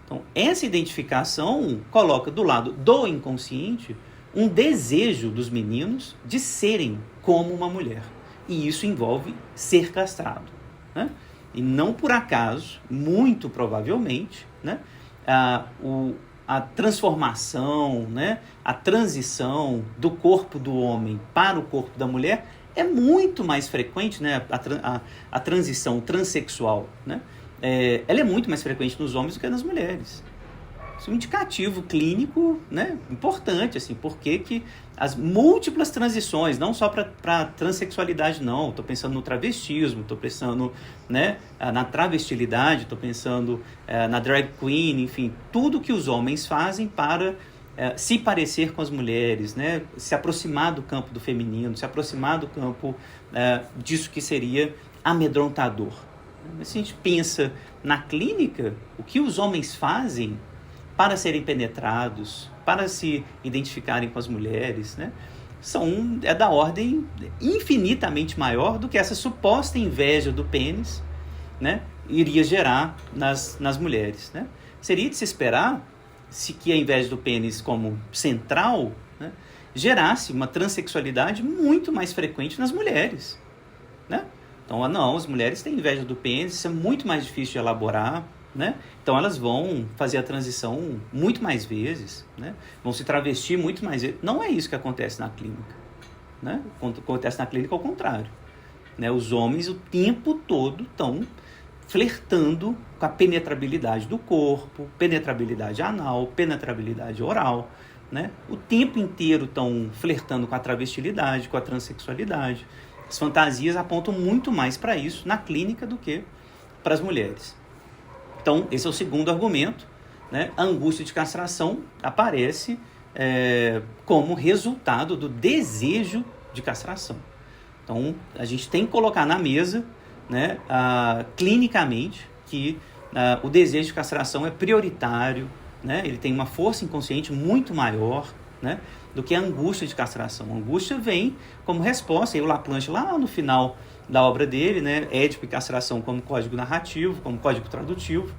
Então, essa identificação coloca do lado do inconsciente um desejo dos meninos de serem como uma mulher. E isso envolve ser castrado, né? E não por acaso, muito provavelmente, né, a transformação, né, a transição do corpo do homem para o corpo da mulher é muito mais frequente, né, a transição transexual, né, ela é muito mais frequente nos homens do que nas mulheres. Isso é um indicativo clínico, né, importante, assim, porque as múltiplas transições, não só para transexualidade, não, estou pensando no travestismo, estou pensando, né, na travestilidade, estou pensando na drag queen, enfim, tudo que os homens fazem para se parecer com as mulheres, né, se aproximar do campo do feminino, se aproximar do campo disso que seria amedrontador. Mas se a gente pensa na clínica, o que os homens fazem para serem penetrados, para se identificarem com as mulheres, né, é da ordem infinitamente maior do que essa suposta inveja do pênis, né, iria gerar nas mulheres, né? Seria de se esperar que a inveja do pênis como central, né, gerasse uma transexualidade muito mais frequente nas mulheres, né? Então, não, as mulheres têm inveja do pênis, isso é muito mais difícil de elaborar, né? Então elas vão fazer a transição muito mais vezes, né? Vão se travestir muito mais vezes. Não é isso que acontece na clínica, né? Acontece na clínica ao contrário, né? Os homens o tempo todo estão flertando com a penetrabilidade do corpo, penetrabilidade anal, penetrabilidade oral, né? O tempo inteiro estão flertando com a travestilidade, com a transexualidade. As fantasias apontam muito mais para isso na clínica do que para as mulheres. Então, esse é o segundo argumento, né? A angústia de castração aparece como resultado do desejo de castração. Então, a gente tem que colocar na mesa, né, clinicamente, que o desejo de castração é prioritário, né? Ele tem uma força inconsciente muito maior, né, do que a angústia de castração. A angústia vem como resposta, e o Laplanche, lá no final da obra dele, né, Édipo e Castração como código narrativo, como código tradutivo,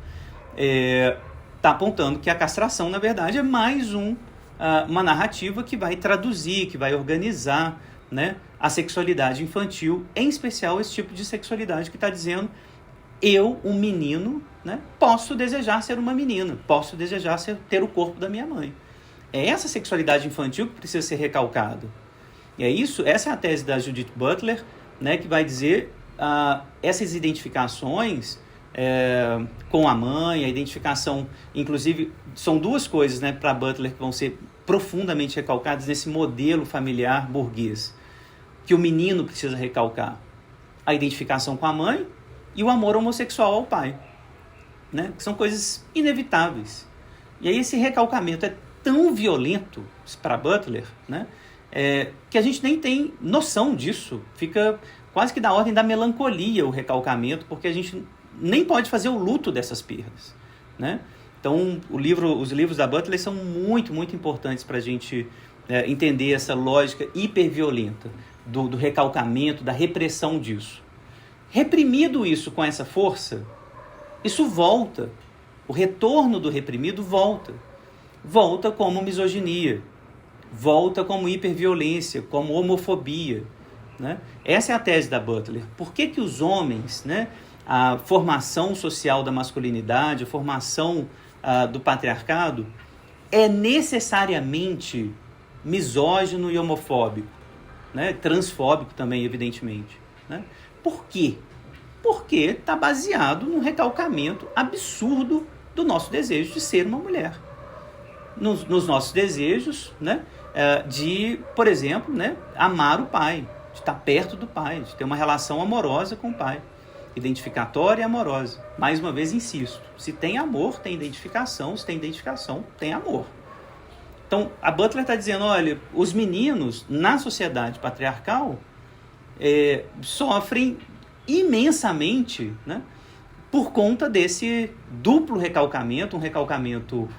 está apontando que a castração, na verdade, é mais uma narrativa que vai traduzir, que vai organizar, né, a sexualidade infantil, em especial esse tipo de sexualidade que está dizendo: eu, um menino, né, posso desejar ser uma menina, posso desejar ter o corpo da minha mãe. É essa sexualidade infantil que precisa ser recalcada. E essa é a tese da Judith Butler, né, que vai dizer essas identificações com a mãe, a identificação, inclusive, são duas coisas, né, para Butler que vão ser profundamente recalcadas nesse modelo familiar burguês, que o menino precisa recalcar: a identificação com a mãe e o amor homossexual ao pai, né, que são coisas inevitáveis. E aí esse recalcamento é tão violento para Butler, né, que a gente nem tem noção disso. Fica quase que da ordem da melancolia o recalcamento, porque a gente nem pode fazer o luto dessas perdas, né? Então, os livros da Butler são muito, muito importantes para a gente entender essa lógica hiperviolenta do recalcamento, da repressão disso. Reprimido isso com essa força, isso volta. O retorno do reprimido volta. Volta como misoginia, volta como hiperviolência, como homofobia, né? Essa é a tese da Butler. Por que os homens, né, a formação social da masculinidade, a formação do patriarcado é necessariamente misógino e homofóbico, né? Transfóbico também, evidentemente, né? Por quê? Porque está baseado num recalcamento absurdo do nosso desejo de ser uma mulher. Nos nossos desejos, né, de, por exemplo, né, amar o pai, de estar perto do pai, de ter uma relação amorosa com o pai, identificatória e amorosa. Mais uma vez, insisto, se tem amor, tem identificação, se tem identificação, tem amor. Então, a Butler está dizendo: olha, os meninos na sociedade patriarcal sofrem imensamente, né, por conta desse duplo recalcamento, um recalcamento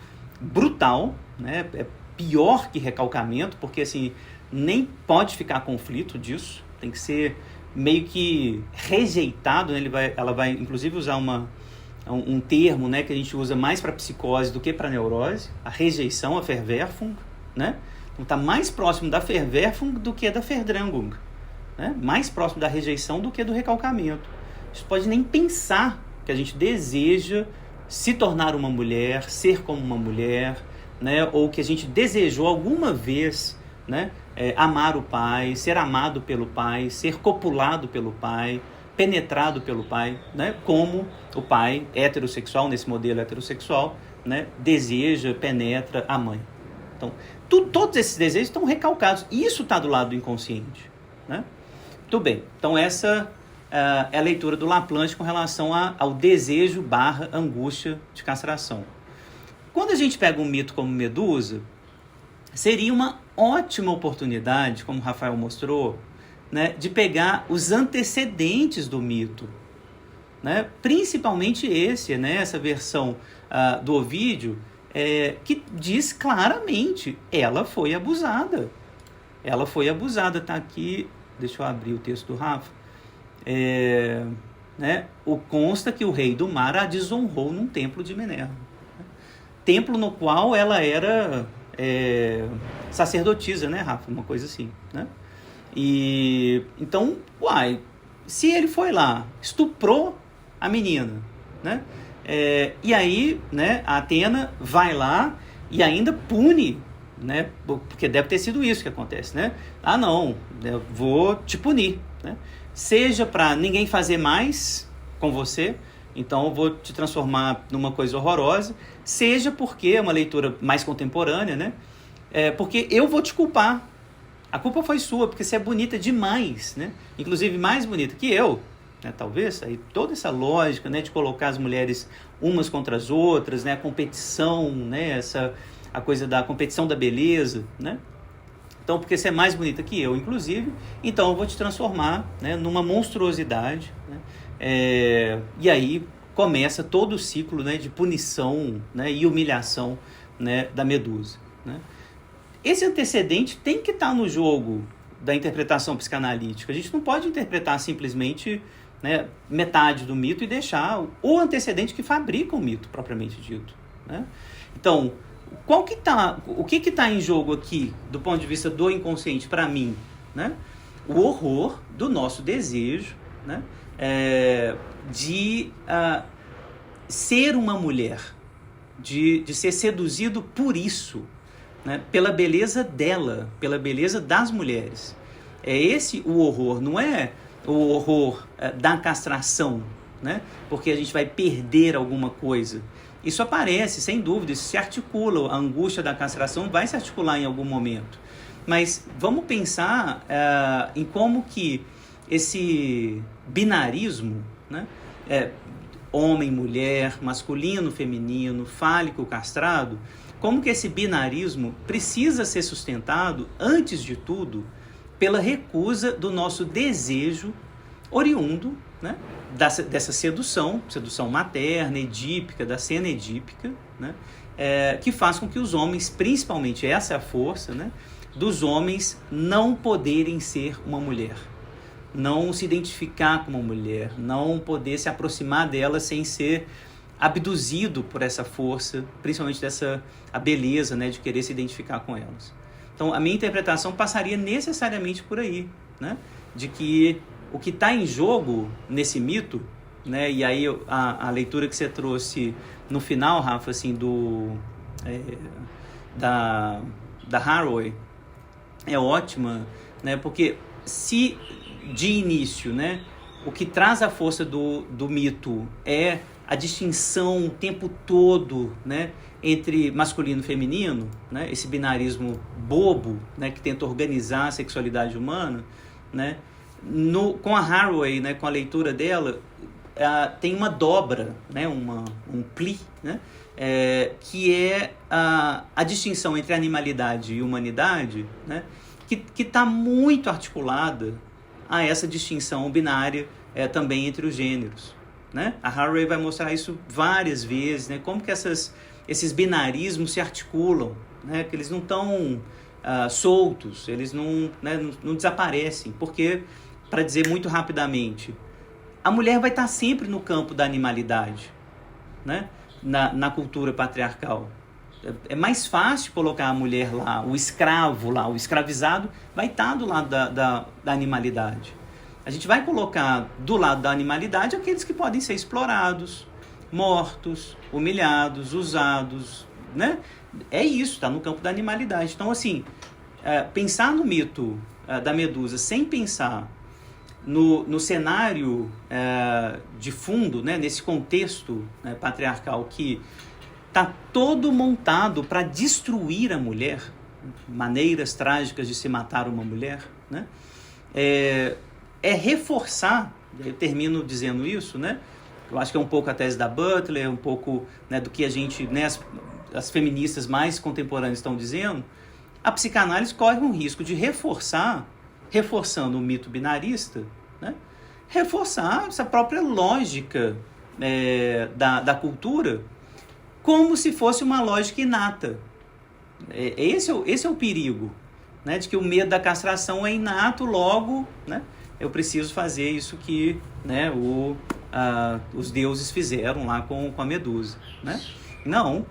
brutal, né? É pior que recalcamento, porque assim, nem pode ficar conflito disso, tem que ser meio que rejeitado, né? Ela vai inclusive usar um termo, né, que a gente usa mais para psicose do que para neurose, a rejeição, a Verwerfung, né? Então está mais próximo da Verwerfung do que da Verdrängung, né? Mais próximo da rejeição do que do recalcamento. A gente pode nem pensar que a gente deseja se tornar uma mulher, ser como uma mulher, né, ou que a gente desejou alguma vez, né, amar o pai, ser amado pelo pai, ser copulado pelo pai, penetrado pelo pai, né, como o pai heterossexual, nesse modelo heterossexual, né, deseja, penetra a mãe. Então, todos esses desejos estão recalcados. Isso está do lado do inconsciente, né? Muito bem. Então, essa é a leitura do Laplanche com relação ao desejo / angústia de castração. Quando a gente pega um mito como Medusa, seria uma ótima oportunidade, como o Rafael mostrou, né, de pegar os antecedentes do mito, né, principalmente essa versão do Ovídio, que diz claramente, ela foi abusada. Ela foi abusada, está aqui, deixa eu abrir o texto do Rafa, consta que o rei do mar a desonrou num templo de Minerva. Templo no qual ela era sacerdotisa, né, Rafa? Uma coisa assim, né? E então, se ele foi lá, estuprou a menina, né? E aí, né, a Atena vai lá e ainda pune, né? Porque deve ter sido isso que acontece, né? Não, eu vou te punir, né? Seja para ninguém fazer mais com você, então eu vou te transformar numa coisa horrorosa, seja porque é uma leitura mais contemporânea, né? Porque eu vou te culpar. A culpa foi sua, porque você é bonita demais, né? Inclusive mais bonita que eu, né? Talvez, aí toda essa lógica, né, de colocar as mulheres umas contra as outras, né? A competição, né? A coisa da competição da beleza, né? Então, porque você é mais bonita que eu, inclusive, então eu vou te transformar, né, numa monstruosidade, né? E aí começa todo o ciclo, né, de punição, né, e humilhação, né, da Medusa, né? Esse antecedente tem que estar no jogo da interpretação psicanalítica. A gente não pode interpretar simplesmente, né, metade do mito e deixar o antecedente que fabrica o mito, propriamente dito, né? Então, o que está em jogo aqui, do ponto de vista do inconsciente, para mim, né? O horror do nosso desejo, né, de ser uma mulher, de ser seduzido por isso, né, pela beleza dela, pela beleza das mulheres. É esse o horror, não é o horror da castração, né, porque a gente vai perder alguma coisa. Isso aparece, sem dúvida, isso se articula, a angústia da castração vai se articular em algum momento. Mas vamos pensar em como que esse binarismo, né, homem, mulher, masculino, feminino, fálico, castrado, como que esse binarismo precisa ser sustentado, antes de tudo, pela recusa do nosso desejo oriundo, né, dessa sedução materna, edípica, da cena edípica, né, que faz com que os homens, principalmente essa é a força, né, dos homens não poderem ser uma mulher, não se identificar como uma mulher, não poder se aproximar dela sem ser abduzido por essa força, principalmente a beleza, né, de querer se identificar com elas. Então, a minha interpretação passaria necessariamente por aí, né, de que o que está em jogo nesse mito, né, e aí a leitura que você trouxe no final, Rafa, assim, da Haraway, é ótima, né, porque se de início, né, o que traz a força do mito é a distinção o tempo todo, né, entre masculino e feminino, né, esse binarismo bobo, né, que tenta organizar a sexualidade humana, né, com a Haraway, né, com a leitura dela, tem uma dobra, né, um pli, né, que é a distinção entre animalidade e humanidade, né, que está muito articulada a essa distinção binária também entre os gêneros, né? A Haraway vai mostrar isso várias vezes, né? Como que esses binarismos se articulam, né? Que eles não estão soltos, eles não desaparecem, porque, para dizer muito rapidamente, a mulher vai estar sempre no campo da animalidade, né? Na cultura patriarcal. É mais fácil colocar a mulher lá, o escravo lá, o escravizado vai estar do lado da animalidade. A gente vai colocar do lado da animalidade aqueles que podem ser explorados, mortos, humilhados, usados, né, é isso, está no campo da animalidade. Então, assim, pensar no mito da Medusa sem pensar no cenário de fundo, né, nesse contexto, né, patriarcal que está todo montado para destruir a mulher, maneiras trágicas de se matar uma mulher, né, é reforçar, eu termino dizendo isso, né, eu acho que é um pouco a tese da Butler, um pouco, né, do que a gente, né, as feministas mais contemporâneas estão dizendo. A psicanálise corre um risco de reforçando o mito binarista, né, reforçar essa própria lógica da cultura como se fosse uma lógica inata. Esse é o perigo, né, de que o medo da castração é inato, logo, né, eu preciso fazer isso que, né, os deuses fizeram lá com a Medusa, né? Não,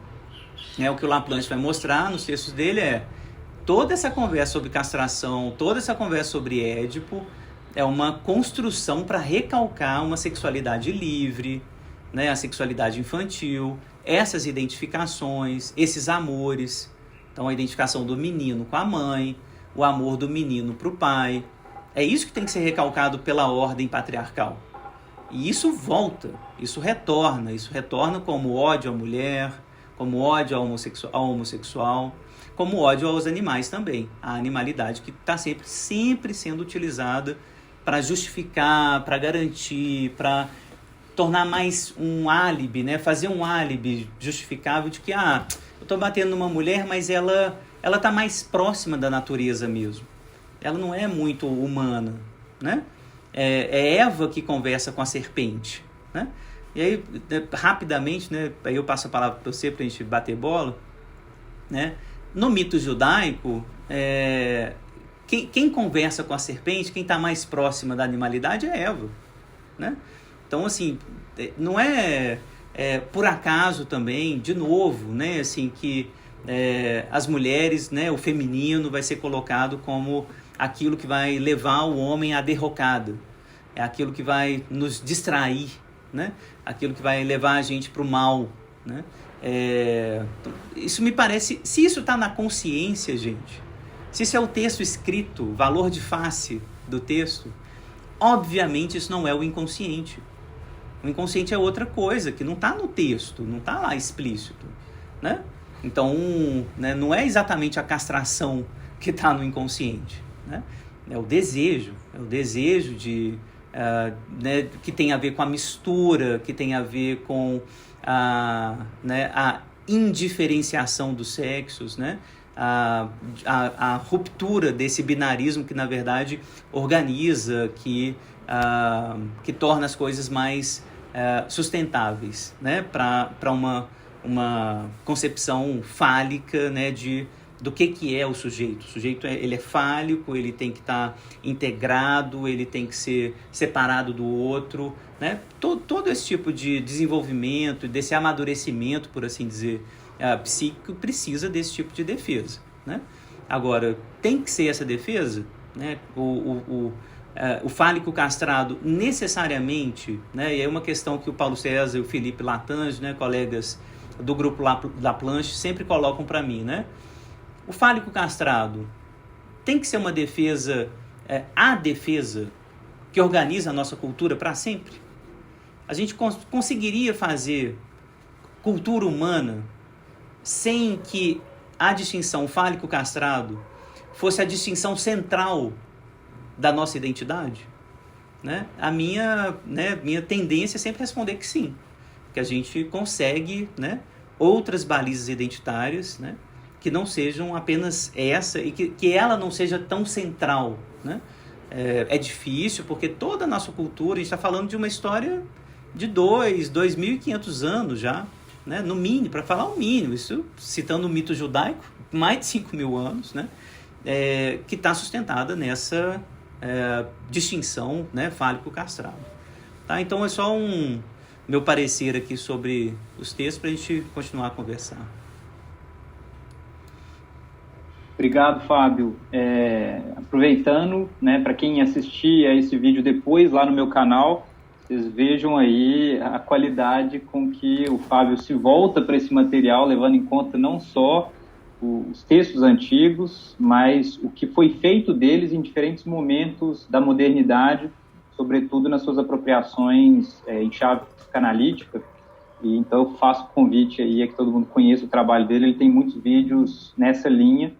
o que o Laplanche vai mostrar nos textos dele toda essa conversa sobre castração, toda essa conversa sobre Édipo é uma construção para recalcar uma sexualidade livre, né, a sexualidade infantil, essas identificações, esses amores. Então, a identificação do menino com a mãe, o amor do menino para o pai. É isso que tem que ser recalcado pela ordem patriarcal. E isso volta, isso retorna como ódio à mulher, como ódio ao homossexual, como ódio aos animais também. A animalidade que está sempre sendo utilizada para justificar, para garantir, para tornar mais um álibi, né? Fazer um álibi justificável de que, eu estou batendo numa mulher, mas ela está mais próxima da natureza mesmo. Ela não é muito humana, né? É Eva que conversa com a serpente, né? E aí, rapidamente, né, aí eu passo a palavra para você para a gente bater bola, né? No mito judaico, quem conversa com a serpente, quem está mais próxima da animalidade é Eva, né? Então, assim, não é por acaso também, de novo, né, assim, que as mulheres, né, o feminino vai ser colocado como aquilo que vai levar o homem à derrocada, é aquilo que vai nos distrair, né? Aquilo que vai levar a gente para o mal, né? Isso me parece, se isso está na consciência, gente, se isso é o texto escrito, valor de face do texto, obviamente isso não é o inconsciente. O inconsciente é outra coisa, que não está no texto, não está lá explícito, né? Então, né, não é exatamente a castração que está no inconsciente, né? É o desejo de, né, que tem a ver com a mistura, que tem a ver com né, a indiferenciação dos sexos, né? A ruptura desse binarismo que, na verdade, organiza, que torna as coisas mais sustentáveis, né? Para uma concepção fálica, né, do que é o sujeito. O sujeito ele é fálico, ele tem que estar integrado, ele tem que ser separado do outro, né? Todo esse tipo de desenvolvimento, desse amadurecimento, por assim dizer, psíquico, precisa desse tipo de defesa, né? Agora, tem que ser essa defesa, né? O fálico castrado necessariamente, né? E é uma questão que o Paulo César e o Felipe Lattange, né, colegas do grupo Laplanche, sempre colocam para mim, né? O fálico castrado tem que ser uma defesa, a defesa que organiza a nossa cultura para sempre? A gente conseguiria fazer cultura humana sem que a distinção fálico castrado fosse a distinção central da nossa identidade? Né? A minha tendência é sempre responder que sim, que a gente consegue, né, outras balizas identitárias, né, que não sejam apenas essa e que ela não seja tão central, né? É difícil porque toda a nossa cultura, a gente está falando de uma história de 2.500 anos já, né? No mínimo, para falar o mínimo, isso citando o mito judaico, mais de 5.000 anos, né? Que está sustentada nessa distinção, né, fálico-castrado. Tá? Então é só meu parecer aqui sobre os textos para a gente continuar a conversar. Obrigado, Fábio. Aproveitando, né, para quem assistir a esse vídeo depois, lá no meu canal, Vocês vejam aí a qualidade com que o Fábio se volta para esse material, levando em conta não só os textos antigos, mas o que foi feito deles em diferentes momentos da modernidade, sobretudo nas suas apropriações em chave psicanalítica. E então eu faço o convite aí a que todo mundo conheça o trabalho dele. Ele tem muitos vídeos nessa linha,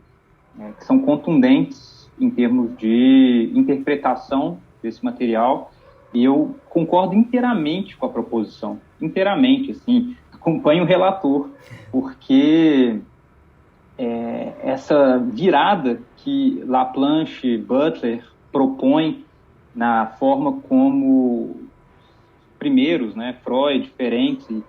que são contundentes em termos de interpretação desse material, e eu concordo inteiramente com a proposição, inteiramente, assim, acompanho o relator, porque essa virada que Laplanche e Butler propõem na forma como os primeiros, né, Freud, Ferenczi,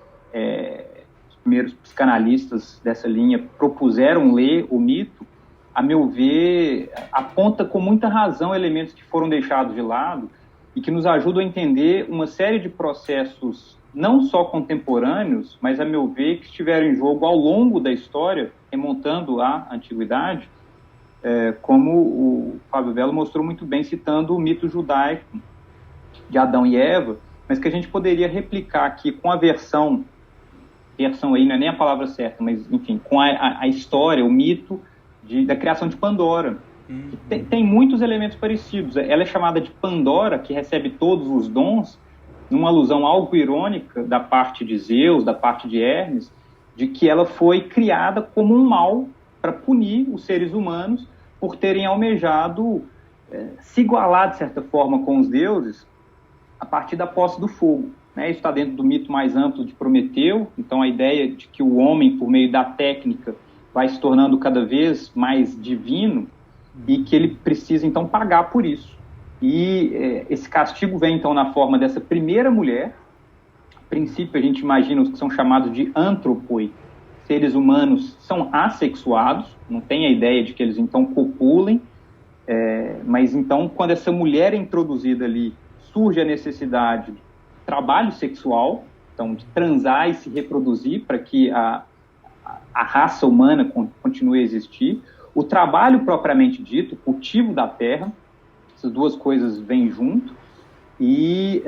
os primeiros psicanalistas dessa linha propuseram ler o mito, a meu ver, aponta com muita razão elementos que foram deixados de lado e que nos ajudam a entender uma série de processos não só contemporâneos, mas, a meu ver, que estiveram em jogo ao longo da história, remontando à antiguidade, como o Fábio Vello mostrou muito bem, citando o mito judaico de Adão e Eva, mas que a gente poderia replicar aqui com a versão aí não é nem a palavra certa, mas, enfim, com a história, o mito da criação de Pandora. Tem muitos elementos parecidos. Ela é chamada de Pandora, que recebe todos os dons, numa alusão algo irônica da parte de Zeus, da parte de Hermes, de que ela foi criada como um mal para punir os seres humanos por terem almejado se igualar, de certa forma, com os deuses a partir da posse do fogo. Isso está dentro do mito mais amplo de Prometeu. Então, a ideia de que o homem, por meio da técnica, vai se tornando cada vez mais divino e que ele precisa, então, pagar por isso. E esse castigo vem, então, na forma dessa primeira mulher. A princípio, a gente imagina os que são chamados de antropoi. Seres humanos são assexuados, não tem a ideia de que eles, então, copulem. Mas, então, quando essa mulher é introduzida ali, surge a necessidade de trabalho sexual, então, de transar e se reproduzir para que a raça humana continue a existir. O trabalho propriamente dito, o cultivo da terra, essas duas coisas vêm junto, e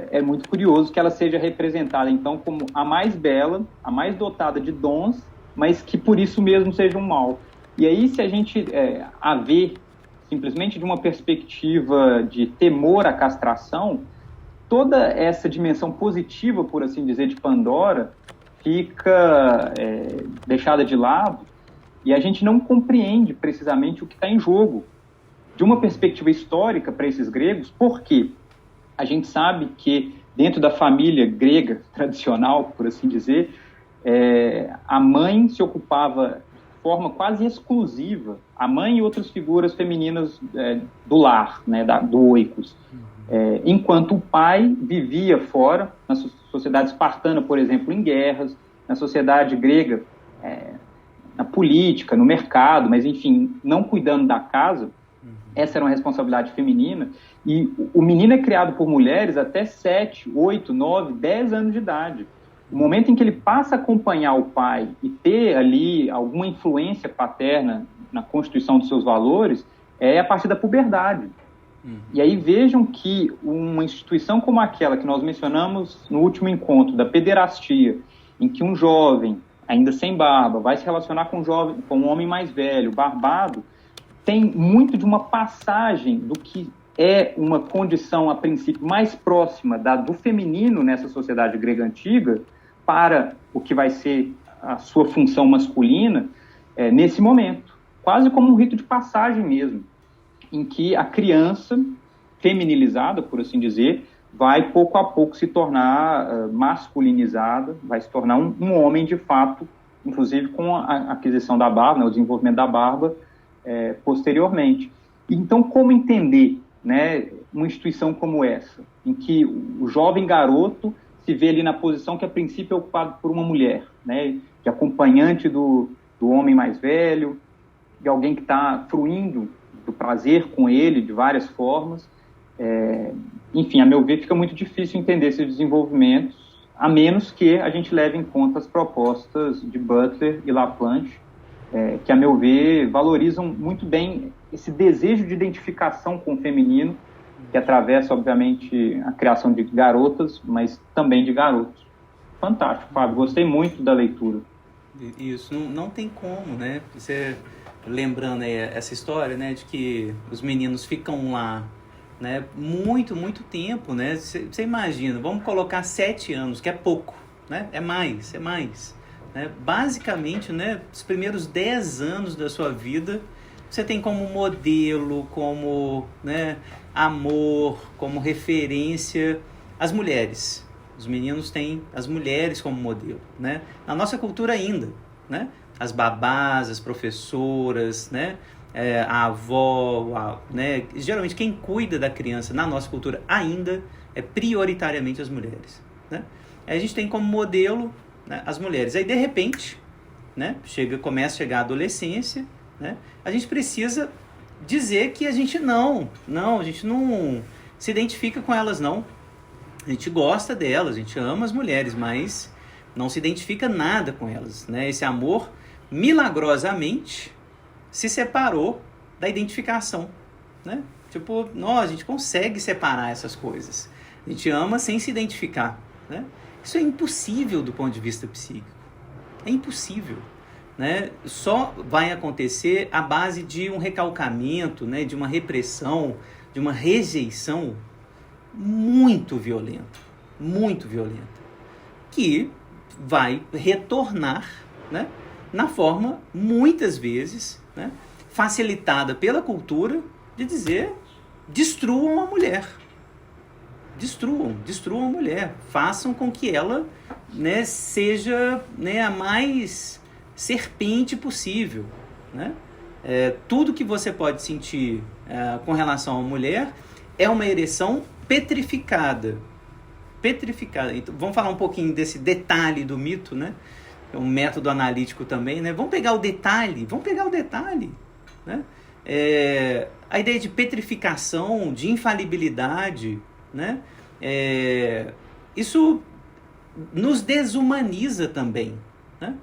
é muito curioso que ela seja representada, então, como a mais bela, a mais dotada de dons, mas que por isso mesmo seja um mal. E aí, se a gente a ver simplesmente de uma perspectiva de temor à castração, toda essa dimensão positiva, por assim dizer, de Pandora, fica deixada de lado, e a gente não compreende precisamente o que está em jogo. De uma perspectiva histórica para esses gregos, porque a gente sabe que dentro da família grega tradicional, por assim dizer, a mãe se ocupava de forma quase exclusiva, a mãe e outras figuras femininas do lar, né, do oikos, enquanto o pai vivia fora, na sociedade espartana, por exemplo, em guerras, na sociedade grega, na política, no mercado, mas, enfim, não cuidando da casa. Essa era uma responsabilidade feminina, e o menino é criado por mulheres até 7, 8, 9, 10 anos de idade. O momento em que ele passa a acompanhar o pai e ter ali alguma influência paterna na constituição dos seus valores é a partir da puberdade. E aí vejam que uma instituição como aquela que nós mencionamos no último encontro, da pederastia, em que um jovem, ainda sem barba, vai se relacionar com um homem mais velho, barbado, tem muito de uma passagem do que é uma condição, a princípio, mais próxima do feminino nessa sociedade grega antiga para o que vai ser a sua função masculina nesse momento. Quase como um rito de passagem mesmo, em que a criança, feminilizada, por assim dizer, vai pouco a pouco se tornar masculinizada, vai se tornar um homem de fato, inclusive com a aquisição da barba, o desenvolvimento da barba, posteriormente. Então, como entender, né, uma instituição como essa, em que o jovem garoto se vê ali na posição que a princípio é ocupada por uma mulher, né, de acompanhante do homem mais velho, de alguém que está fruindo do prazer com ele de várias formas. Enfim, a meu ver, fica muito difícil entender esses desenvolvimentos, a menos que a gente leve em conta as propostas de Butler e Laplanche, que, a meu ver, valorizam muito bem esse desejo de identificação com o feminino que atravessa, obviamente, a criação de garotas, mas também de garotos. Fantástico, Fábio. Gostei muito da leitura. Isso, não tem como, né? Você lembrando aí essa história, né, de que os meninos ficam lá, né, muito, muito tempo, né? Você imagina, vamos colocar 7 anos, que é pouco, né? É mais. Né? Basicamente, né, os primeiros 10 anos da sua vida, você tem como modelo, como, né, amor, como referência as mulheres. Os meninos têm as mulheres como modelo, né? Na nossa cultura ainda, né? As babás, as professoras, né? A avó, né? Geralmente quem cuida da criança na nossa cultura ainda é prioritariamente as mulheres, né? Aí a gente tem como modelo, né, as mulheres. Aí de repente, né? Começa a chegar a adolescência, né? A gente precisa dizer que a gente não se identifica com elas, não. A gente gosta delas, a gente ama as mulheres, mas não se identifica nada com elas, né? Esse amor, milagrosamente, se separou da identificação, né? Tipo, a gente consegue separar essas coisas. A gente ama sem se identificar, né? Isso é impossível do ponto de vista psíquico. É impossível, né? Só vai acontecer à base de um recalcamento, né? De uma repressão, de uma rejeição muito violenta, que vai retornar, né, na forma, muitas vezes, né, facilitada pela cultura, de dizer: destruam a mulher, destruam a mulher, façam com que ela, né, seja, né, a mais serpente possível, né? Tudo que você pode sentir com relação à mulher é uma ereção petrificada. Então, vamos falar um pouquinho desse detalhe do mito, né? É um método analítico também, né? Vamos pegar o detalhe, né? A ideia de petrificação, de infalibilidade, né? Isso nos desumaniza também, né?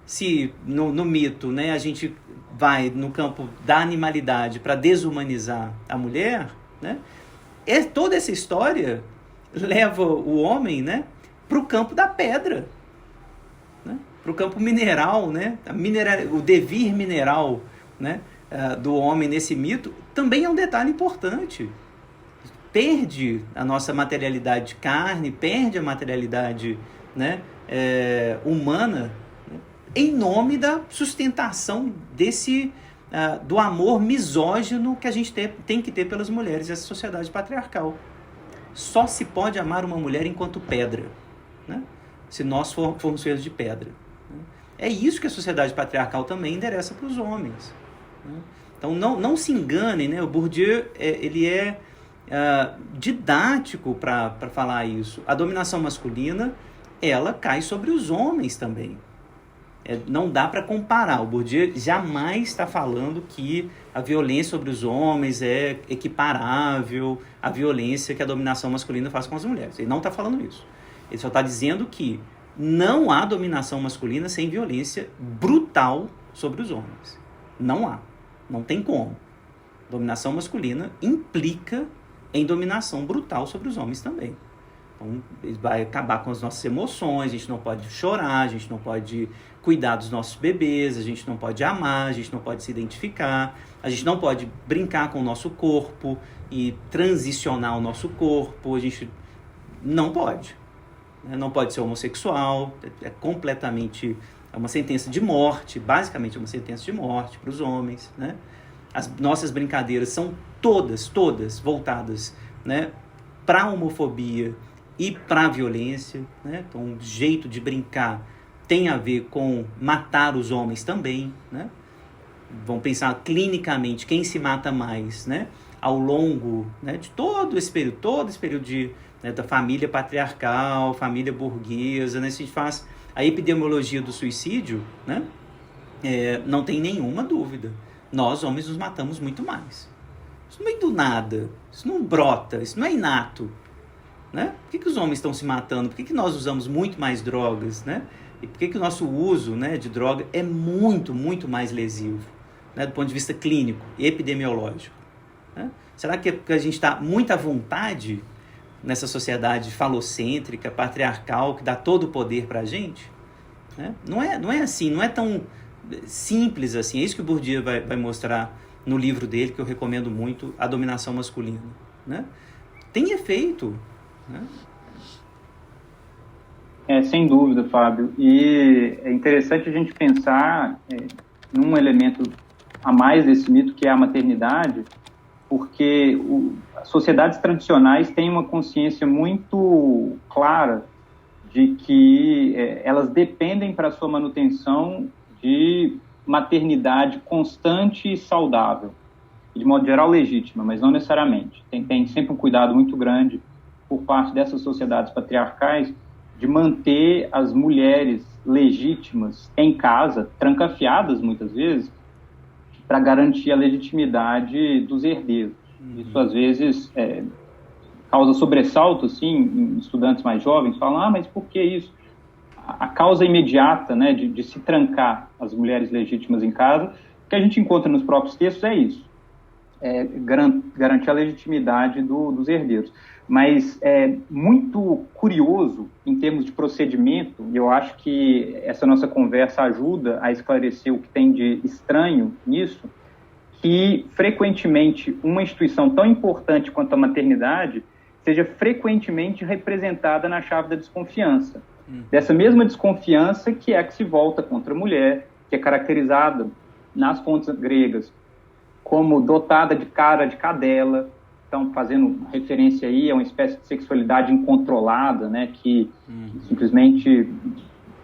Se no mito, né, a gente vai no campo da animalidade para desumanizar a mulher, né? Toda essa história leva o homem, né, para o campo da pedra, né, para o campo mineral, né, o devir mineral, né, do homem nesse mito também é um detalhe importante. Perde a nossa materialidade de carne, perde a materialidade, né, humana, né, em nome da sustentação do amor misógino que a gente tem que ter pelas mulheres, essa sociedade patriarcal. Só se pode amar uma mulher enquanto pedra, né? Se nós formos feitos de pedra, né? É isso que a sociedade patriarcal também endereça para os homens, né? Então não se enganem, né? O Bourdieu ele é didático para falar isso. A dominação masculina, ela cai sobre os homens também. Não dá para comparar. O Bourdieu jamais está falando que a violência sobre os homens é equiparável à violência que a dominação masculina faz com as mulheres. Ele não está falando isso. Ele só está dizendo que não há dominação masculina sem violência brutal sobre os homens. Não há. Não tem como. Dominação masculina implica em dominação brutal sobre os homens também. Então, ele vai acabar com as nossas emoções, a gente não pode chorar, a gente não pode cuidar dos nossos bebês, a gente não pode amar, a gente não pode se identificar, a gente não pode brincar com o nosso corpo e transicionar o nosso corpo, a gente não pode. Não pode ser homossexual, é completamente, é uma sentença de morte, basicamente é uma sentença de morte para os homens, né? As nossas brincadeiras são todas voltadas, né, para a homofobia e para a violência, né? Então, o jeito de brincar tem a ver com matar os homens também, né? Vamos pensar clinicamente quem se mata mais, né? Ao longo, né, de todo esse período né, da família patriarcal, família burguesa, né? Se a gente faz a epidemiologia do suicídio, né? Não tem nenhuma dúvida. Nós, homens, nos matamos muito mais. Isso não vem do nada, isso não brota, isso não é inato, né? Por que os homens estão se matando? Por que nós usamos muito mais drogas, né? E por que o nosso uso, né, de droga é muito mais lesivo, né, do ponto de vista clínico e epidemiológico? Né? Será que é porque a gente está muito à vontade nessa sociedade falocêntrica, patriarcal, que dá todo o poder para a gente? Né? Não é assim, não é tão simples assim. É isso que o Bourdieu vai mostrar no livro dele, que eu recomendo muito, A Dominação Masculina. Né? Tem efeito. Né? Sem dúvida, Fábio. E é interessante a gente pensar num elemento a mais desse mito, que é a maternidade, porque as sociedades tradicionais têm uma consciência muito clara de que elas dependem para a sua manutenção de maternidade constante e saudável, de modo geral legítima, mas não necessariamente. Tem sempre um cuidado muito grande por parte dessas sociedades patriarcais de manter as mulheres legítimas em casa, trancafiadas muitas vezes, para garantir a legitimidade dos herdeiros. Isso às vezes causa sobressalto assim, em estudantes mais jovens, falam, mas por que isso? A causa imediata, né, de se trancar as mulheres legítimas em casa, o que a gente encontra nos próprios textos é isso, garantir a legitimidade dos herdeiros. Mas é muito curioso em termos de procedimento, e eu acho que essa nossa conversa ajuda a esclarecer o que tem de estranho nisso, que frequentemente uma instituição tão importante quanto a maternidade seja frequentemente representada na chave da desconfiança. Dessa mesma desconfiança que é a que se volta contra a mulher, que é caracterizada nas fontes gregas como dotada de cara de cadela. Então, fazendo referência aí a uma espécie de sexualidade incontrolada, né, que simplesmente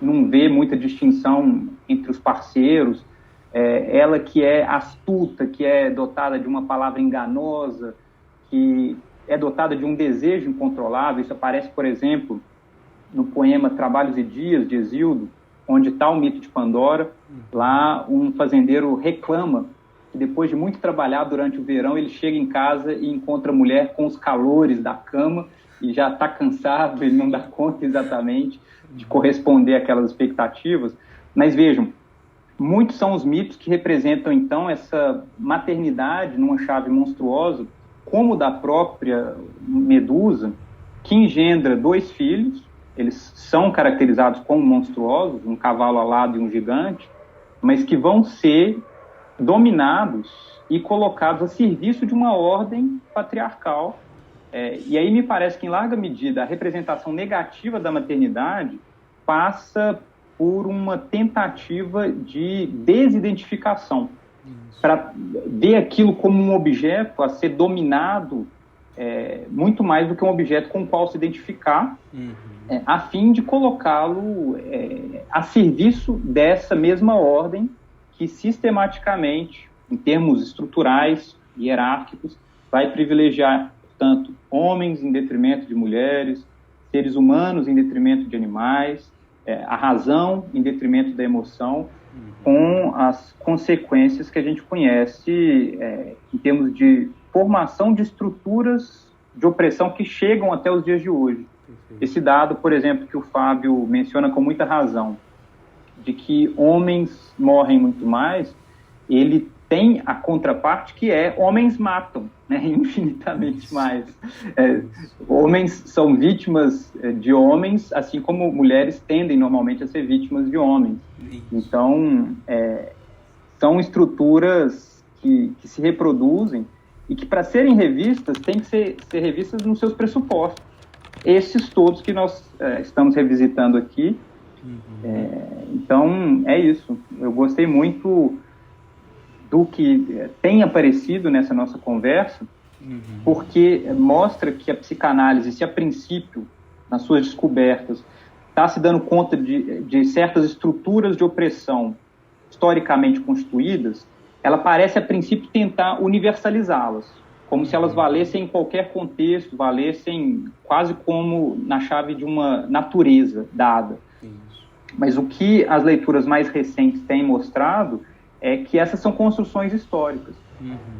não vê muita distinção entre os parceiros. Ela que é astuta, que é dotada de uma palavra enganosa, que é dotada de um desejo incontrolável. Isso aparece, por exemplo, no poema Trabalhos e Dias, de Hesíodo, onde está o mito de Pandora. Lá um fazendeiro reclama que depois de muito trabalhar durante o verão, ele chega em casa e encontra a mulher com os calores da cama e já está cansado, ele não dá conta exatamente de corresponder àquelas expectativas. Mas vejam, muitos são os mitos que representam, então, essa maternidade numa chave monstruosa, como da própria Medusa, que engendra 2 filhos, eles são caracterizados como monstruosos, um cavalo alado e um gigante, mas que vão ser dominados e colocados a serviço de uma ordem patriarcal. E aí me parece que, em larga medida, a representação negativa da maternidade passa por uma tentativa de desidentificação, para ver aquilo como um objeto a ser dominado, muito mais do que um objeto com o qual se identificar, a fim de colocá-lo a serviço dessa mesma ordem que sistematicamente, em termos estruturais, hierárquicos, vai privilegiar, portanto, homens em detrimento de mulheres, seres humanos em detrimento de animais, a razão em detrimento da emoção, com as consequências que a gente conhece em termos de formação de estruturas de opressão que chegam até os dias de hoje. Esse dado, por exemplo, que o Fábio menciona com muita razão, de que homens morrem muito mais, ele tem a contraparte que homens matam, né, infinitamente mais. Homens são vítimas de homens, assim como mulheres tendem normalmente a ser vítimas de homens. Então, são estruturas que se reproduzem e que, para serem revistas, têm que ser revistas nos seus pressupostos. Esses todos que nós estamos revisitando aqui. Então, é isso. Eu gostei muito do que tem aparecido nessa nossa conversa, porque mostra que a psicanálise, se a princípio, nas suas descobertas, está se dando conta de certas estruturas de opressão historicamente constituídas, ela parece, a princípio, tentar universalizá-las, como se elas valessem em qualquer contexto, valessem quase como na chave de uma natureza dada. Mas o que as leituras mais recentes têm mostrado é que essas são construções históricas.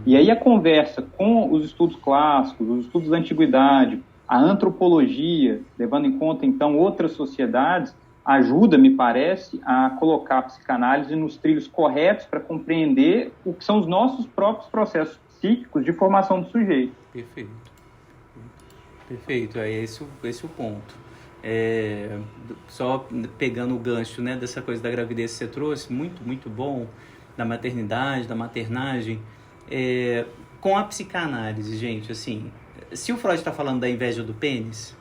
E aí a conversa com os estudos clássicos, os estudos da antiguidade, a antropologia, levando em conta, então, outras sociedades, ajuda, me parece, a colocar a psicanálise nos trilhos corretos para compreender o que são os nossos próprios processos psíquicos de formação do sujeito. Perfeito. Perfeito, é esse o ponto. Só pegando o gancho, né, dessa coisa da gravidez que você trouxe, muito, muito bom, da maternidade, da maternagem, com a psicanálise, gente, assim, se o Freud está falando da inveja do pênis,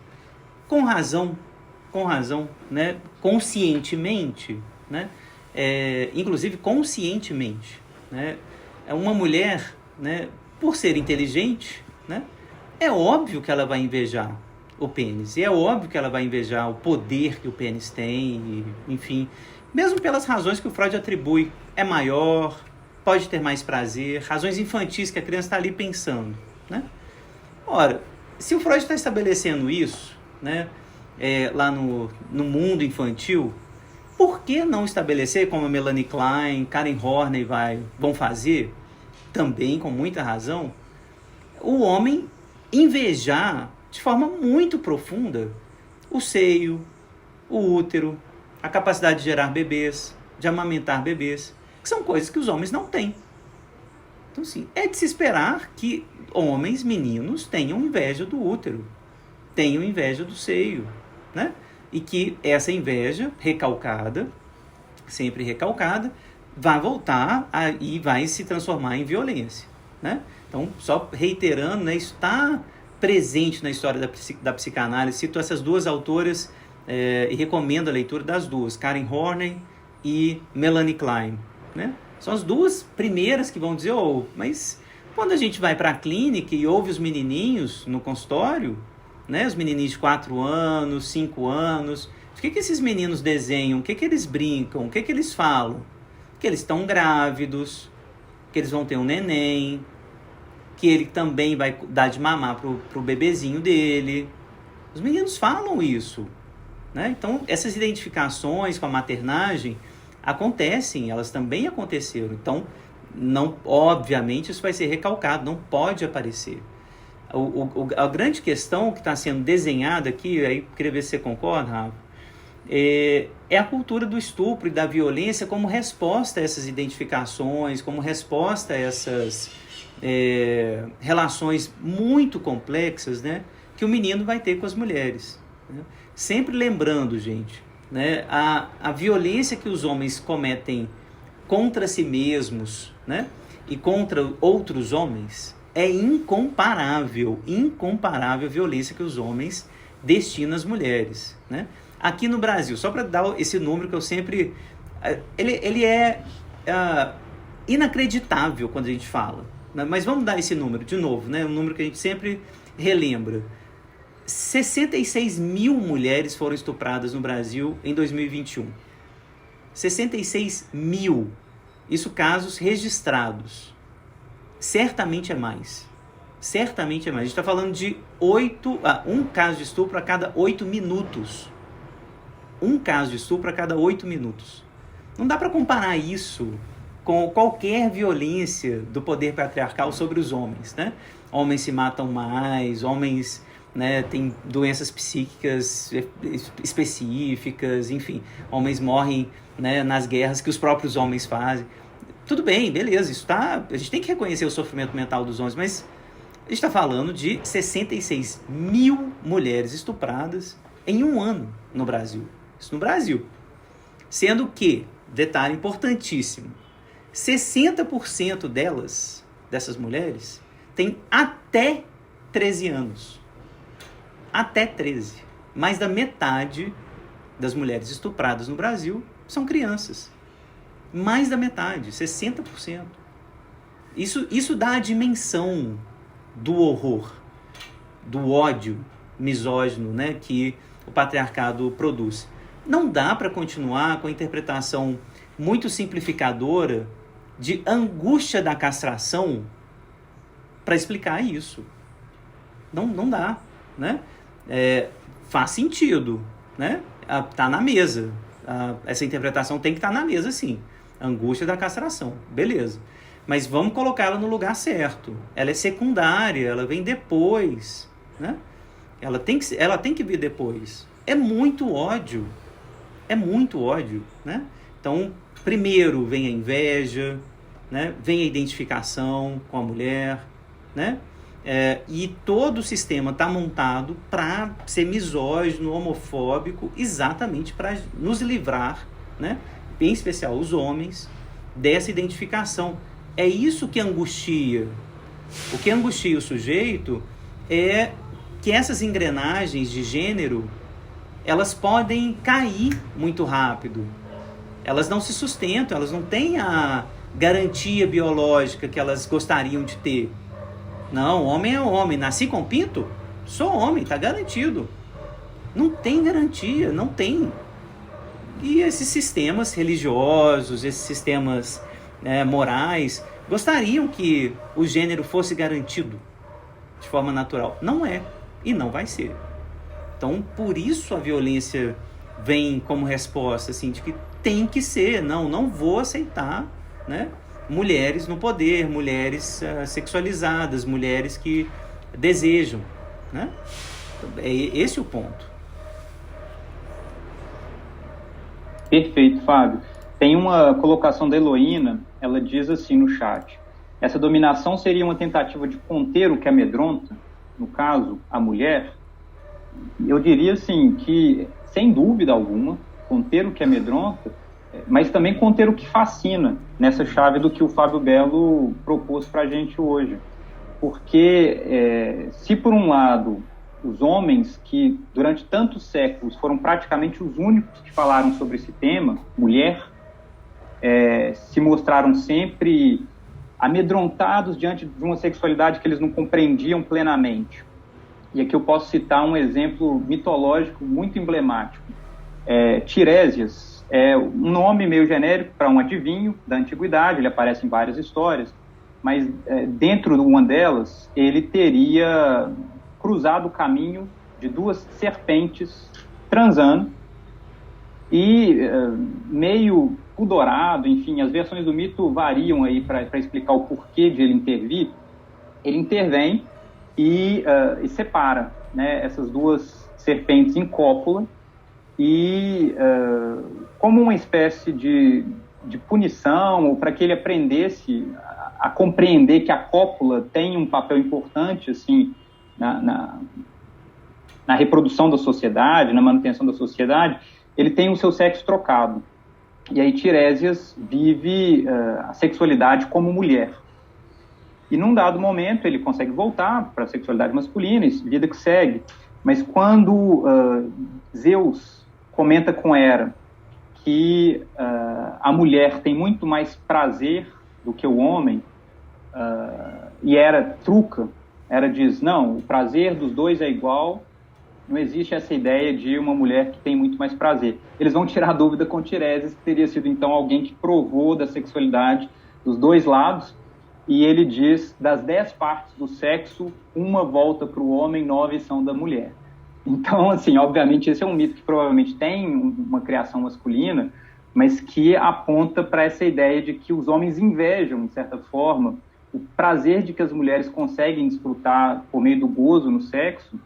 com razão, né, conscientemente, né, inclusive conscientemente, né, uma mulher, né, por ser inteligente, né, é óbvio que ela vai invejar o pênis, e é óbvio que ela vai invejar o poder que o pênis tem, e, enfim, mesmo pelas razões que o Freud atribui, é maior, pode ter mais prazer, razões infantis que a criança está ali pensando, né? Ora, se o Freud está estabelecendo isso, né, lá no mundo infantil, por que não estabelecer, como a Melanie Klein, Karen Horney vão fazer, também com muita razão, o homem invejar de forma muito profunda o seio, o útero, a capacidade de gerar bebês, de amamentar bebês, que são coisas que os homens não têm. Então, assim, é de se esperar que homens, meninos, tenham inveja do útero, tenham inveja do seio, né? E que essa inveja recalcada, sempre recalcada, vai voltar e vai se transformar em violência, né? Então, só reiterando, né, isso está presente na história da psicanálise. Cito essas duas autoras e recomendo a leitura das duas, Karen Horney e Melanie Klein, né? São as duas primeiras que vão dizer, mas quando a gente vai para a clínica e ouve os menininhos no consultório, né, os menininhos de 4 anos, 5 anos, o que esses meninos desenham, o que eles brincam, o que eles falam? Que eles estão grávidos, que eles vão ter um neném, que ele também vai dar de mamar pro bebezinho dele. Os meninos falam isso, né? Então, essas identificações com a maternagem acontecem, elas também aconteceram. Então, não, obviamente, isso vai ser recalcado, não pode aparecer. A grande questão que está sendo desenhada aqui, aí queria ver se você concorda, Rafa, é a cultura do estupro e da violência como resposta a essas identificações, como resposta a essas relações muito complexas, né, que o menino vai ter com as mulheres, né? Sempre lembrando, gente, né, a violência que os homens cometem contra si mesmos, né, e contra outros homens é incomparável a violência que os homens destinam às mulheres, né? Aqui no Brasil, só para dar esse número que eu sempre... Ele é inacreditável quando a gente fala, né? Mas vamos dar esse número de novo, né? Um número que a gente sempre relembra. 66 mil mulheres foram estupradas no Brasil em 2021. 66 mil. Isso casos registrados. Certamente é mais. Certamente é mais. A gente está falando de um caso de estupro a cada 8 minutos. Um caso de estupro a cada 8 minutos. Não dá para comparar isso com qualquer violência do poder patriarcal sobre os homens, né? Homens se matam mais, homens, né, têm doenças psíquicas específicas, enfim, homens morrem, né, nas guerras que os próprios homens fazem. Tudo bem, beleza, a gente tem que reconhecer o sofrimento mental dos homens, mas a gente está falando de 66 mil mulheres estupradas em um ano no Brasil. Isso no Brasil. Sendo que, detalhe importantíssimo, 60% dessas mulheres, têm até 13 anos. Até 13. Mais da metade das mulheres estupradas no Brasil são crianças. Mais da metade, 60%. Isso dá a dimensão do horror, do ódio misógino, né, que o patriarcado produz. Não dá para continuar com a interpretação muito simplificadora de angústia da castração para explicar isso. Não dá, né? Faz sentido, né? Tá na mesa. Essa interpretação tem que estar na mesa, sim. Angústia da castração, beleza. Mas vamos colocá-la no lugar certo. Ela é secundária, ela vem depois, né? Ela tem que vir depois. É muito ódio, né? Então, primeiro vem a inveja, né? Vem a identificação com a mulher, né? E todo o sistema está montado para ser misógino, homofóbico, exatamente para nos livrar, né? Em especial os homens, dessa identificação. É isso que angustia. O que angustia o sujeito é que essas engrenagens de gênero, elas podem cair muito rápido. Elas não se sustentam, elas não têm a garantia biológica que elas gostariam de ter. Não, homem é homem. Nasci com pinto? Sou homem, está garantido. Não tem garantia, não tem. E esses sistemas religiosos, esses sistemas morais, gostariam que o gênero fosse garantido de forma natural. Não é, e não vai ser. Então, por isso a violência vem como resposta, assim, de que tem que ser. Não vou aceitar, né? Mulheres no poder, mulheres sexualizadas, mulheres que desejam, né? É esse o ponto. Perfeito, Fábio. Tem uma colocação da Heloína, ela diz assim no chat: essa dominação seria uma tentativa de conter o que amedronta, no caso, a mulher? Eu diria assim que, sem dúvida alguma, conter o que amedronta, mas também conter o que fascina, nessa chave do que o Fábio Belo propôs para a gente hoje. Porque, se por um lado, os homens que durante tantos séculos foram praticamente os únicos que falaram sobre esse tema, mulher, se mostraram sempre amedrontados diante de uma sexualidade que eles não compreendiam plenamente. E aqui eu posso citar um exemplo mitológico muito emblemático. Tiresias é um nome meio genérico para um adivinho da antiguidade, ele aparece em várias histórias, mas dentro de uma delas, ele teria cruzado o caminho de duas serpentes transando e meio pudorado, enfim, as versões do mito variam aí para explicar o porquê de ele intervir. Ele intervém e separa, né, essas duas serpentes em cópula e como uma espécie de punição, ou para que ele aprendesse a compreender que a cópula tem um papel importante assim, na reprodução da sociedade, na manutenção da sociedade, ele tem o seu sexo trocado. E aí Tiresias vive a sexualidade como mulher. E num dado momento ele consegue voltar para a sexualidade masculina, e vida que segue. Mas quando Zeus comenta com Hera que a mulher tem muito mais prazer do que o homem, e Hera truca, Hera diz, não, o prazer dos dois é igual, não existe essa ideia de uma mulher que tem muito mais prazer. Eles vão tirar dúvida com Tiresias, que teria sido então alguém que provou da sexualidade dos dois lados, e ele diz, das 10 partes do sexo, uma volta para o homem, 9 são da mulher. Então, assim, obviamente esse é um mito que provavelmente tem uma criação masculina, mas que aponta para essa ideia de que os homens invejam, de certa forma, o prazer de que as mulheres conseguem desfrutar por meio do gozo no sexo,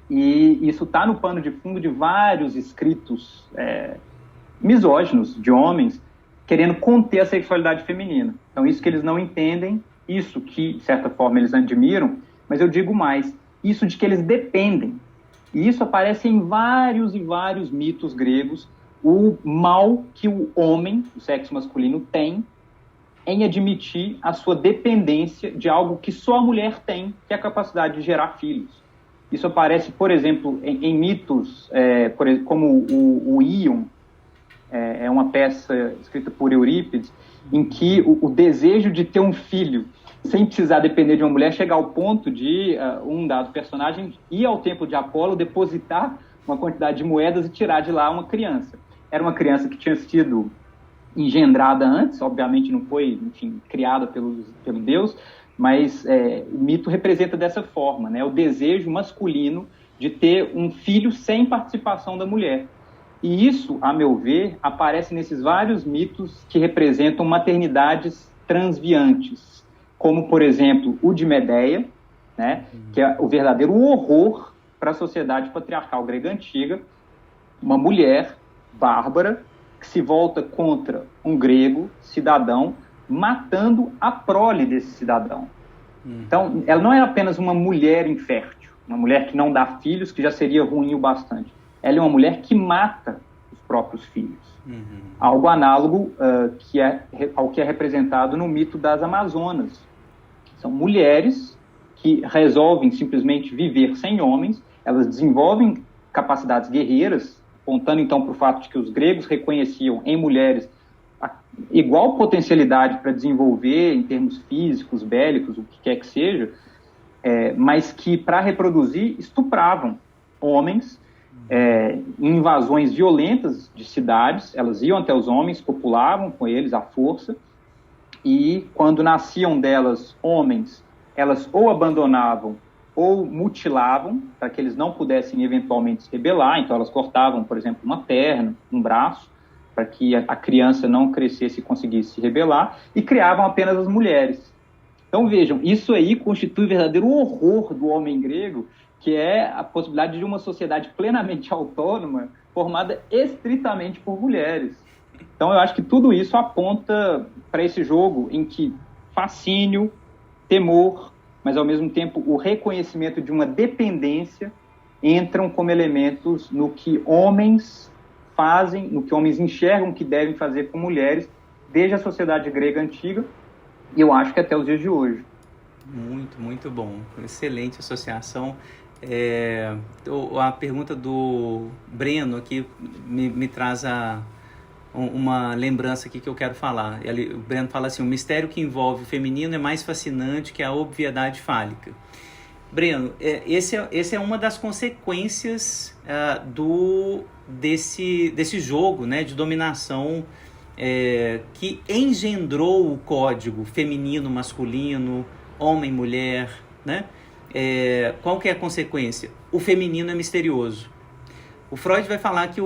e isso está no pano de fundo de vários escritos misóginos de homens querendo conter a sexualidade feminina. Então, isso que eles não entendem, isso que, de certa forma, eles admiram, mas eu digo mais, isso de que eles dependem. E isso aparece em vários e vários mitos gregos, o mal que o homem, o sexo masculino, tem em admitir a sua dependência de algo que só a mulher tem, que é a capacidade de gerar filhos. Isso aparece, por exemplo, em mitos como o Íon, é uma peça escrita por Eurípides, em que o desejo de ter um filho, sem precisar depender de uma mulher, chega ao ponto de um dado personagem ir ao templo de Apolo, depositar uma quantidade de moedas e tirar de lá uma criança. Era uma criança que tinha sido engendrada antes, obviamente não foi, enfim, criada pelo Deus, mas o mito representa dessa forma, né? O desejo masculino de ter um filho sem participação da mulher. E isso, a meu ver, aparece nesses vários mitos que representam maternidades transviantes, como, por exemplo, o de Medeia, né? Que é o verdadeiro horror para a sociedade patriarcal grega antiga, uma mulher bárbara que se volta contra um grego cidadão, matando a prole desse cidadão. Então, ela não é apenas uma mulher infértil, uma mulher que não dá filhos, que já seria ruim o bastante. Ela é uma mulher que mata os próprios filhos. Algo análogo ao que é representado no mito das Amazonas. São mulheres que resolvem simplesmente viver sem homens, elas desenvolvem capacidades guerreiras, apontando então para o fato de que os gregos reconheciam em mulheres a igual potencialidade para desenvolver em termos físicos, bélicos, o que quer que seja, mas que para reproduzir estupravam homens em invasões violentas de cidades. Elas iam até os homens, copulavam com eles à força, e quando nasciam delas homens, elas ou abandonavam ou mutilavam, para que eles não pudessem eventualmente se rebelar. Então elas cortavam, por exemplo, uma perna, um braço, para que a criança não crescesse e conseguisse se rebelar, e criavam apenas as mulheres. Então vejam, isso aí constitui o verdadeiro horror do homem grego, que é a possibilidade de uma sociedade plenamente autônoma, formada estritamente por mulheres. Então eu acho que tudo isso aponta para esse jogo em que fascínio, temor, mas ao mesmo tempo o reconhecimento de uma dependência entram como elementos no que homens fazem, no que homens enxergam que devem fazer com mulheres, desde a sociedade grega antiga, e eu acho que até os dias de hoje. Muito, muito bom. Excelente associação. A pergunta do Breno aqui me traz uma lembrança aqui que eu quero falar. O Breno fala assim: o mistério que envolve o feminino é mais fascinante que a obviedade fálica. Breno, esse é uma das consequências desse jogo, né, de dominação que engendrou o código feminino, masculino, homem, mulher, né? Qual que é a consequência? O feminino é misterioso. O Freud vai falar que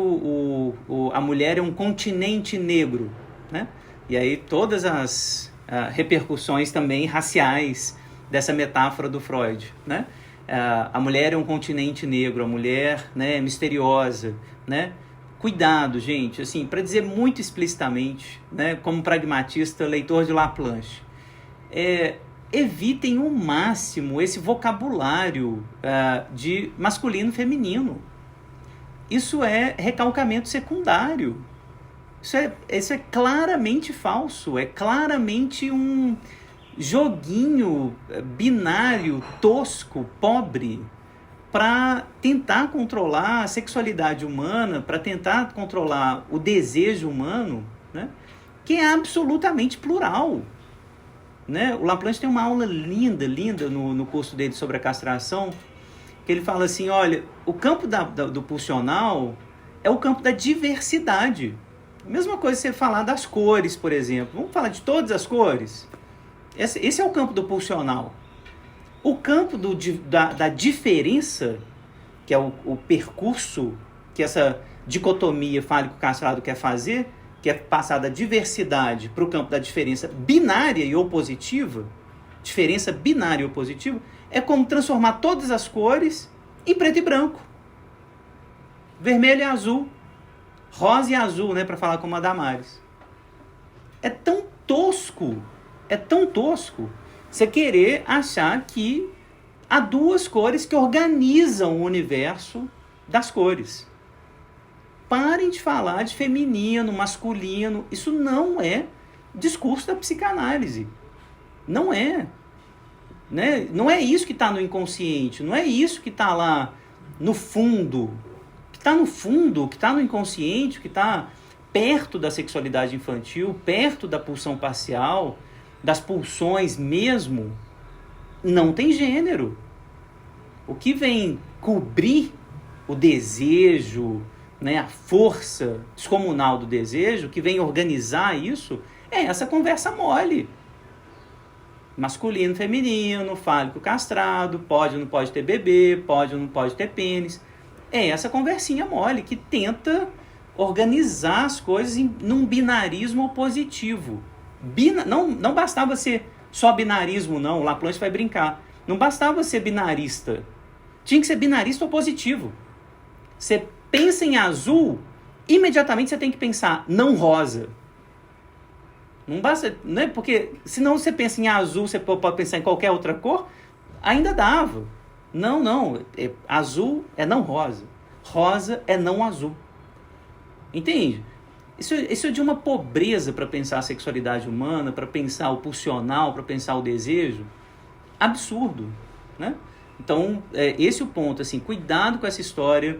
a mulher é um continente negro, né? E aí todas as repercussões também raciais dessa metáfora do Freud, né? A mulher é um continente negro, a mulher, né, é misteriosa, né? Cuidado, gente, assim, para dizer muito explicitamente, né, como pragmatista, leitor de Laplanche, evitem ao máximo esse vocabulário de masculino e feminino. Isso é recalcamento secundário. Isso é claramente falso, é claramente um joguinho binário, tosco, pobre, para tentar controlar a sexualidade humana, para tentar controlar o desejo humano, né? Que é absolutamente plural. Né? O Laplanche tem uma aula linda no curso dele sobre a castração, que ele fala assim: olha, o campo do pulsional é o campo da diversidade. A mesma coisa você falar das cores, por exemplo. Vamos falar de todas as cores? Esse é o campo do pulsional. O campo da diferença, que é o percurso que essa dicotomia fálico-castrado quer fazer, que é passar da diversidade para o campo da diferença binária e opositiva, diferença binária e opositiva, é como transformar todas as cores em preto e branco. Vermelho e azul. Rosa e azul, né, para falar como a Damares. É tão tosco você querer achar que há duas cores que organizam o universo das cores. Parem de falar de feminino, masculino. Isso não é discurso da psicanálise. Não é. Né? Não é isso que está no inconsciente. Não é isso que está lá no fundo. O que está no fundo, o que está no inconsciente, o que está perto da sexualidade infantil, perto da pulsão parcial, das pulsões mesmo, não tem gênero. O que vem cobrir o desejo, né, a força descomunal do desejo, que vem organizar isso, é essa conversa mole. Masculino, feminino, fálico, castrado, pode ou não pode ter bebê, pode ou não pode ter pênis. É essa conversinha mole que tenta organizar as coisas num binarismo opositivo. Não bastava ser só binarismo, não. O Laplanche vai brincar. Não bastava ser binarista. Tinha que ser binarista opositivo. Você pensa em azul, imediatamente você tem que pensar não rosa. Não basta, né? Porque senão você pensa em azul, você pode pensar em qualquer outra cor, ainda dava. Não, azul é não rosa. Rosa é não azul. Entende? Isso é de uma pobreza para pensar a sexualidade humana, para pensar o pulsional, para pensar o desejo. Absurdo, né? Então, esse é o ponto, assim, cuidado com essa história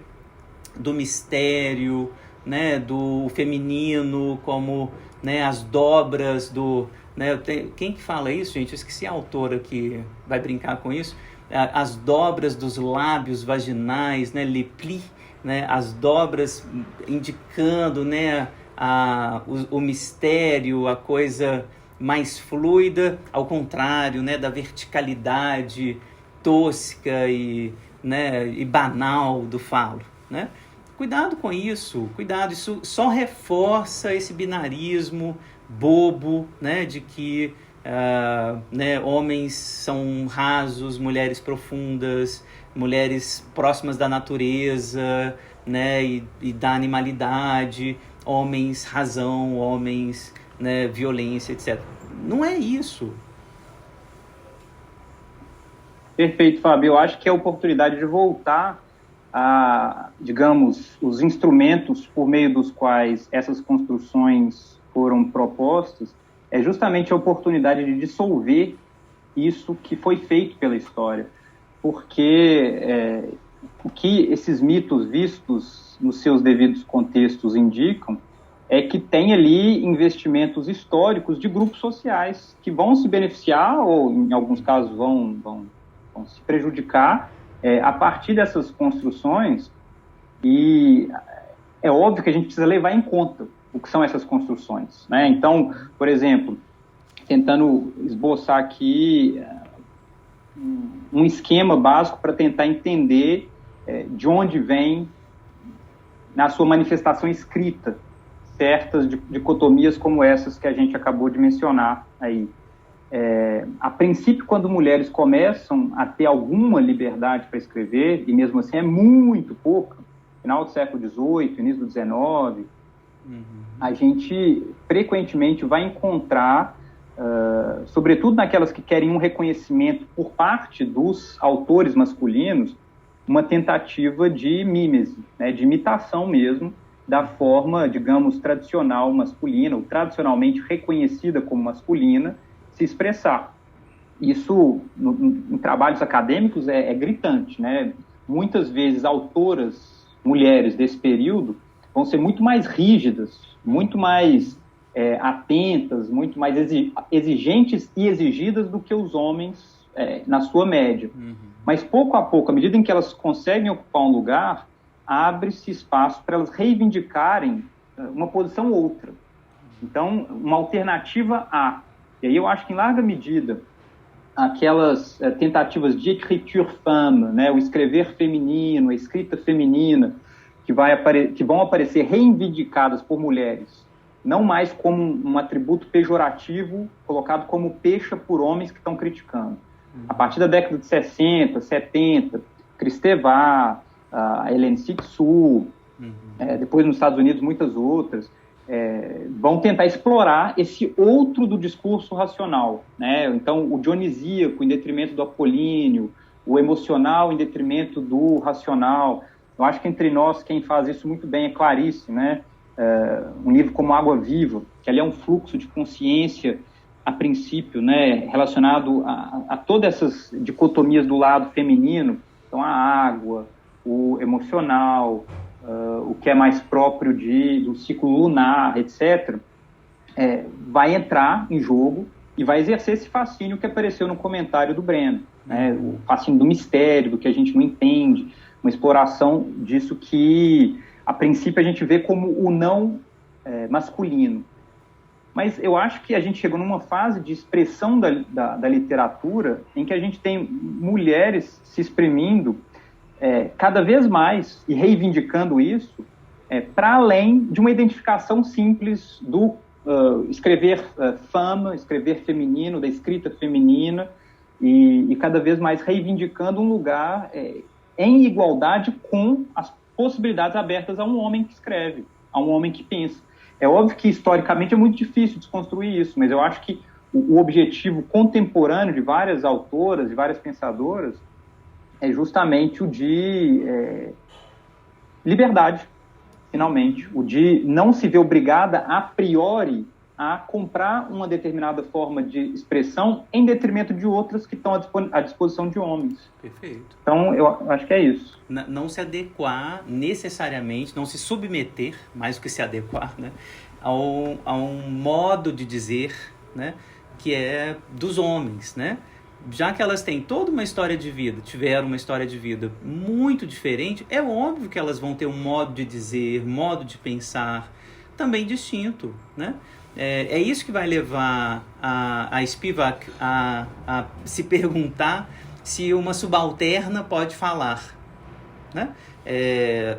do mistério, né, do feminino, como, né, as dobras do... Né, quem que fala isso, gente? Eu esqueci a autora que vai brincar com isso. As dobras dos lábios vaginais, né, le pli, né, as dobras indicando, né, o mistério, a coisa mais fluida, ao contrário, né, da verticalidade tosca e, né, e banal do falo, né? Cuidado com isso, cuidado, isso só reforça esse binarismo bobo, né, de que né, homens são rasos, mulheres profundas, mulheres próximas da natureza, né, e da animalidade, homens razão, homens, né, violência, etc. Não é isso. Perfeito, Fábio. Eu acho que é a oportunidade de voltar a, digamos, os instrumentos por meio dos quais essas construções foram propostas, é justamente a oportunidade de dissolver isso que foi feito pela história. Porque o que esses mitos vistos nos seus devidos contextos indicam é que tem ali investimentos históricos de grupos sociais que vão se beneficiar ou, em alguns casos, vão se prejudicar a partir dessas construções, e é óbvio que a gente precisa levar em conta o que são essas construções, né? Então, por exemplo, tentando esboçar aqui um esquema básico para tentar entender de onde vem, na sua manifestação escrita, certas dicotomias como essas que a gente acabou de mencionar aí. A princípio, quando mulheres começam a ter alguma liberdade para escrever, e mesmo assim é muito pouca, final do século XVIII, início do XIX, a gente frequentemente vai encontrar, sobretudo naquelas que querem um reconhecimento por parte dos autores masculinos, uma tentativa de mímese, né, de imitação mesmo, da forma, digamos, tradicional masculina, ou tradicionalmente reconhecida como masculina, se expressar. Isso, em trabalhos acadêmicos, é gritante, né? Muitas vezes, autoras, mulheres desse período, vão ser muito mais rígidas, muito mais atentas, muito mais exigentes e exigidas do que os homens na sua média. Mas, pouco a pouco, à medida em que elas conseguem ocupar um lugar, abre-se espaço para elas reivindicarem uma posição outra. Então, uma alternativa a... E aí eu acho que, em larga medida, aquelas tentativas de écriture femme, né, o escrever feminino, a escrita feminina, que vão aparecer reivindicadas por mulheres, não mais como um atributo pejorativo colocado como pecha por homens que estão criticando. A partir da década de 60, 70, Kristeva, a Hélène Cixous, depois nos Estados Unidos muitas outras, vão tentar explorar esse outro do discurso racional, né? Então, o dionisíaco em detrimento do apolíneo, o emocional em detrimento do racional. Eu acho que entre nós quem faz isso muito bem é Clarice, né? Um livro como Água Viva, que ali é um fluxo de consciência, a princípio, né, relacionado a todas essas dicotomias do lado feminino, então a água, o emocional, o que é mais próprio do ciclo lunar, etc., vai entrar em jogo e vai exercer esse fascínio que apareceu no comentário do Breno, né? O fascínio do mistério, do que a gente não entende, uma exploração disso que, a princípio, a gente vê como o não masculino. Mas eu acho que a gente chegou numa fase de expressão da literatura em que a gente tem mulheres se exprimindo cada vez mais e reivindicando isso para além de uma identificação simples do escrever femme, escrever feminino, da escrita feminina, e cada vez mais reivindicando um lugar em igualdade com as possibilidades abertas a um homem que escreve, a um homem que pensa. É óbvio que, historicamente, é muito difícil desconstruir isso, mas eu acho que o objetivo contemporâneo de várias autoras, de várias pensadoras, é justamente o de liberdade, finalmente, o de não se ver obrigada a priori a comprar uma determinada forma de expressão em detrimento de outras que estão à disposição de homens. Perfeito. Então, eu acho que é isso. Não se adequar necessariamente, não se submeter, mais do que se adequar, né, a um modo de dizer, né, que é dos homens, né? Já que elas têm toda uma história de vida, tiveram uma história de vida muito diferente, é óbvio que elas vão ter um modo de dizer, modo de pensar também distinto, né? É isso que vai levar a Spivak a se perguntar se uma subalterna pode falar, né?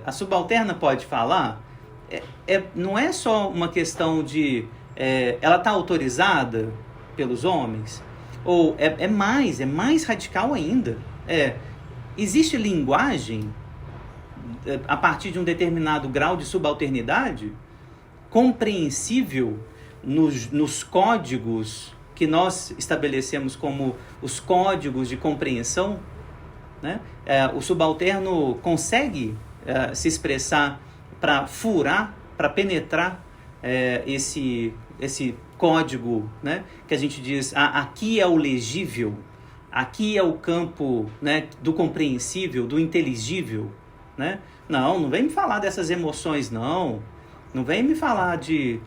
A subalterna pode falar, não é só uma questão de ela está autorizada pelos homens, ou é mais radical ainda. Existe linguagem a partir de um determinado grau de subalternidade compreensível nos códigos que nós estabelecemos como os códigos de compreensão, né? O subalterno consegue se expressar para furar, para penetrar esse código, né? Que a gente diz, aqui é o legível, aqui é o campo, né, do compreensível, do inteligível, né? Não vem me falar dessas emoções, não vem me falar de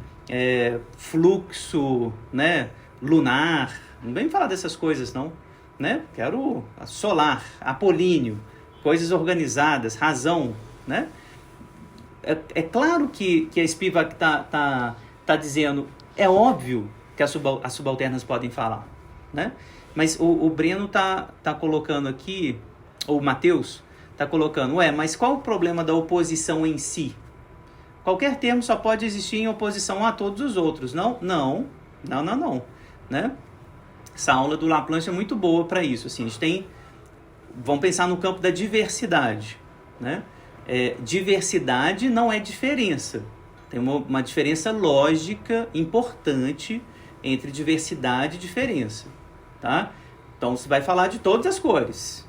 fluxo, né, lunar, não vem me falar dessas coisas, não, né? Quero solar, apolíneo, coisas organizadas, razão, né? É claro que a Spivak tá dizendo, é óbvio que as subalternas podem falar, né? Mas o Breno tá colocando aqui, ou o Matheus tá colocando, mas qual o problema da oposição em si? Qualquer termo só pode existir em oposição a todos os outros. Não, né? Essa aula do Laplanche é muito boa para isso. Assim, a gente tem, vamos pensar no campo da diversidade, né? Diversidade não é diferença. Tem uma diferença lógica importante entre diversidade e diferença, tá? Então, você vai falar de todas as cores.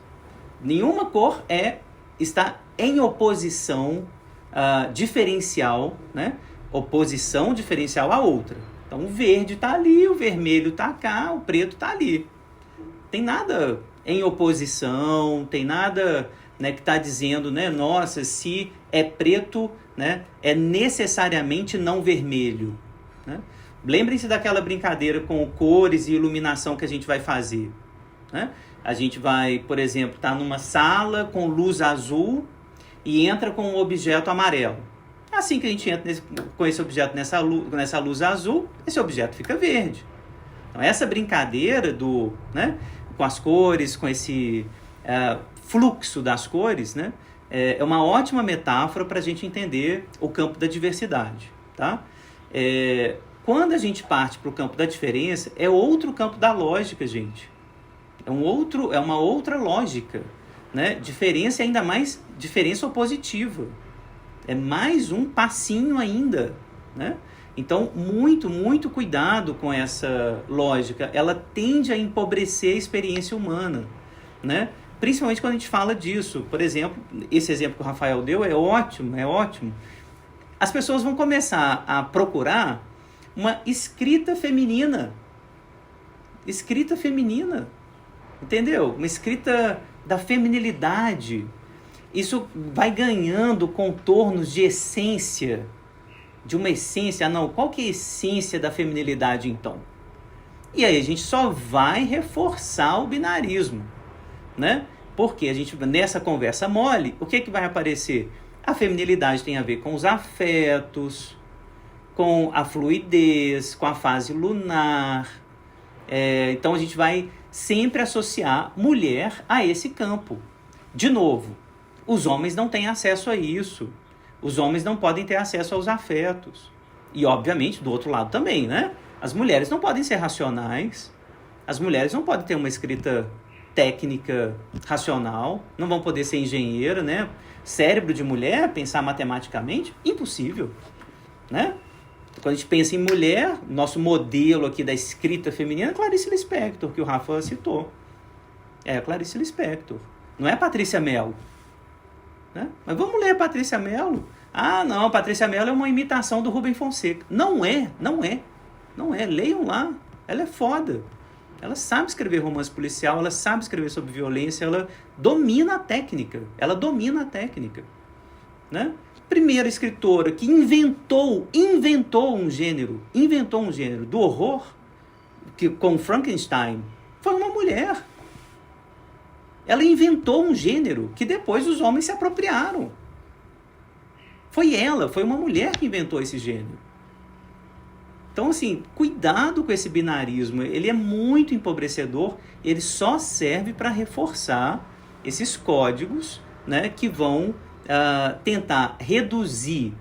Nenhuma cor está em oposição diferencial, né? Oposição diferencial a outra. Então, o verde está ali, o vermelho está cá, o preto está ali. Tem nada em oposição, tem nada, né, que está dizendo, né, nossa, se é preto, né, é necessariamente não vermelho, né? Lembrem-se daquela brincadeira com cores e iluminação que a gente vai fazer, né? A gente vai, por exemplo, estar numa sala com luz azul e entra com um objeto amarelo. Assim que a gente entra com esse objeto nessa luz azul, esse objeto fica verde. Então, essa brincadeira né, com as cores, com esse fluxo das cores, né, é uma ótima metáfora para a gente entender o campo da diversidade. Tá? Quando a gente parte para o campo da diferença, é outro campo da lógica, gente. É uma outra lógica, né? Diferença e ainda mais diferença opositiva. É mais um passinho ainda, né? Então, muito, muito cuidado com essa lógica. Ela tende a empobrecer a experiência humana, né? Principalmente quando a gente fala disso. Por exemplo, esse exemplo que o Rafael deu é ótimo, é ótimo. As pessoas vão começar a procurar uma escrita feminina. Escrita feminina. Entendeu? Uma escrita da feminilidade. Isso vai ganhando contornos de essência, de uma essência. Qual que é a essência da feminilidade, então? E aí a gente só vai reforçar o binarismo, né? Porque a gente, nessa conversa mole, o que vai aparecer? A feminilidade tem a ver com os afetos, com a fluidez, com a fase lunar. Então a gente vai sempre associar mulher a esse campo. De novo, os homens não têm acesso a isso. Os homens não podem ter acesso aos afetos. E, obviamente, do outro lado também, né? As mulheres não podem ser racionais. As mulheres não podem ter uma escrita técnica racional. Não vão poder ser engenheira, né? Cérebro de mulher, pensar matematicamente, impossível, né? Quando a gente pensa em mulher, nosso modelo aqui da escrita feminina é Clarice Lispector, que o Rafa citou. É a Clarice Lispector. Não é a Patrícia Mello. Né? Mas vamos ler a Patrícia Mello. Ah, não, a Patrícia Mello é uma imitação do Rubem Fonseca. Não é. Leiam lá. Ela é foda. Ela sabe escrever romance policial, ela sabe escrever sobre violência, ela domina a técnica. Né? Primeira escritora que inventou um gênero do horror, que com Frankenstein, foi uma mulher. Ela inventou um gênero que depois os homens se apropriaram. Foi uma mulher que inventou esse gênero. Então, assim, cuidado com esse binarismo. Ele é muito empobrecedor, ele só serve para reforçar esses códigos, né, que vão tentar reduzir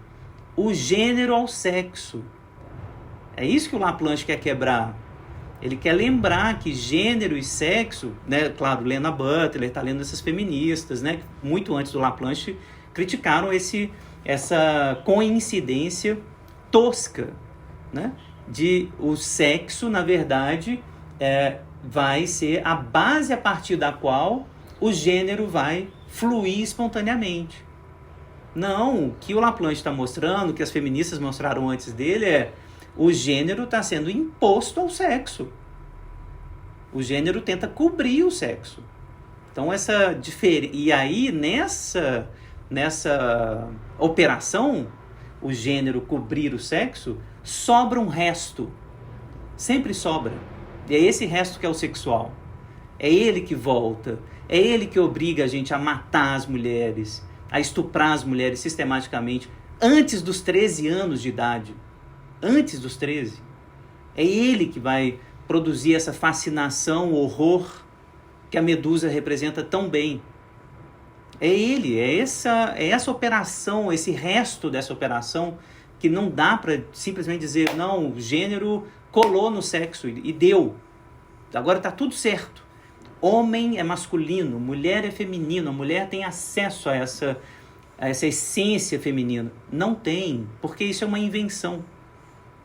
o gênero ao sexo. É isso que o Laplanche quer quebrar. Ele quer lembrar que gênero e sexo, né, claro, Lena Butler está lendo essas feministas, né, que muito antes do Laplanche criticaram essa coincidência tosca, né, de o sexo, na verdade, vai ser a base a partir da qual o gênero vai fluir espontaneamente. Não, o que o Laplanche está mostrando, que as feministas mostraram antes dele, o gênero está sendo imposto ao sexo. O gênero tenta cobrir o sexo. Então, essa diferença. E aí, nessa operação, o gênero cobrir o sexo, sobra um resto. Sempre sobra. E é esse resto que é o sexual. É ele que volta. É ele que obriga a gente a matar as mulheres, a estuprar as mulheres sistematicamente antes dos 13 anos de idade. Antes dos 13. É ele que vai produzir essa fascinação, horror que a Medusa representa tão bem. É ele, é essa operação, esse resto dessa operação que não dá para simplesmente dizer, não, o gênero colou no sexo e deu. Agora está tudo certo. Homem é masculino, mulher é feminino, a mulher tem acesso a essa essência feminina. Não tem, porque isso é uma invenção.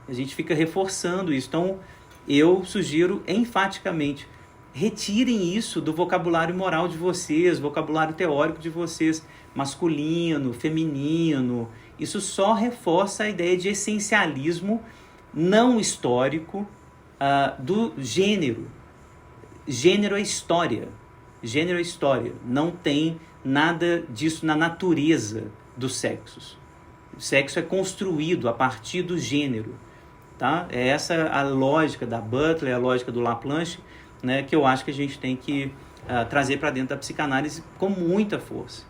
A gente fica reforçando isso. Então, eu sugiro enfaticamente, retirem isso do vocabulário moral de vocês, vocabulário teórico de vocês, masculino, feminino. Isso só reforça a ideia de essencialismo não histórico do gênero. Gênero é história. Gênero é história. Não tem nada disso na natureza dos sexos. O sexo é construído a partir do gênero. Tá? É essa a lógica da Butler, a lógica do Laplanche, né, que eu acho que a gente tem que trazer para dentro da psicanálise com muita força.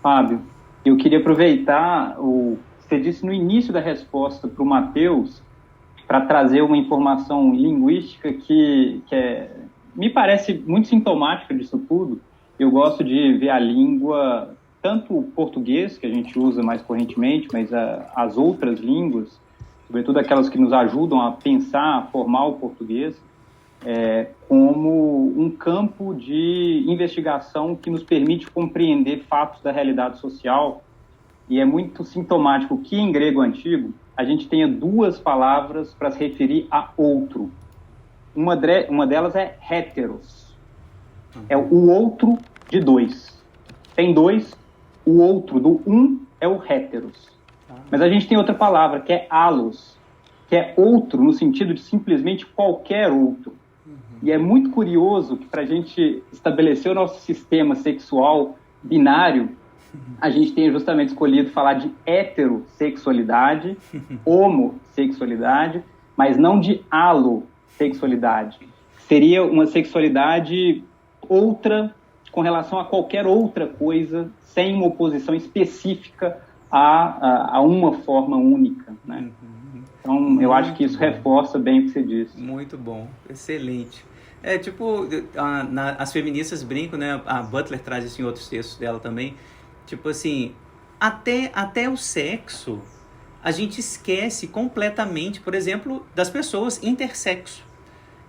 Fábio, eu queria aproveitar o que você disse no início da resposta para o Matheus, para trazer uma informação linguística que me parece muito sintomática disso tudo. Eu gosto de ver a língua, tanto o português, que a gente usa mais correntemente, mas as outras línguas, sobretudo aquelas que nos ajudam a pensar, a formar o português, como um campo de investigação que nos permite compreender fatos da realidade social. E é muito sintomático que, em grego antigo, a gente tenha duas palavras para se referir a outro. Uma delas é heteros. É o outro de dois. Tem dois, o outro do um é o heteros. Mas a gente tem outra palavra, que é allos, que é outro no sentido de simplesmente qualquer outro. E é muito curioso que, para a gente estabelecer o nosso sistema sexual binário, a gente tenha justamente escolhido falar de heterossexualidade, homossexualidade, mas não de alossexualidade. Seria uma sexualidade outra com relação a qualquer outra coisa, sem uma oposição específica a uma forma única, né? Então, eu acho que isso reforça bem o que você disse. Muito bom, excelente. As feministas brincam, né? A Butler traz isso em outros textos dela também. Tipo assim, até o sexo, a gente esquece completamente, por exemplo, das pessoas intersexo,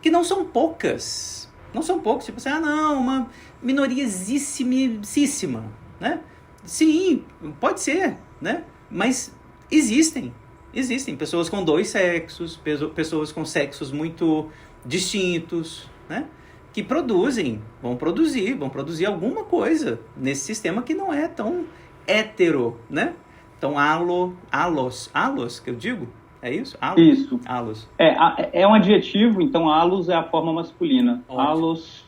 que não são poucas. Não são poucos, tipo assim, uma minoriazíssima, né? Sim, pode ser, né? Mas existem. Existem pessoas com dois sexos, pessoas com sexos muito distintos, né? Que vão produzir alguma coisa nesse sistema que não é tão hétero, né? Então, alos, que eu digo? É isso? Alos? Isso. Alos. É um adjetivo, então alos é a forma masculina. Ótimo. Alos,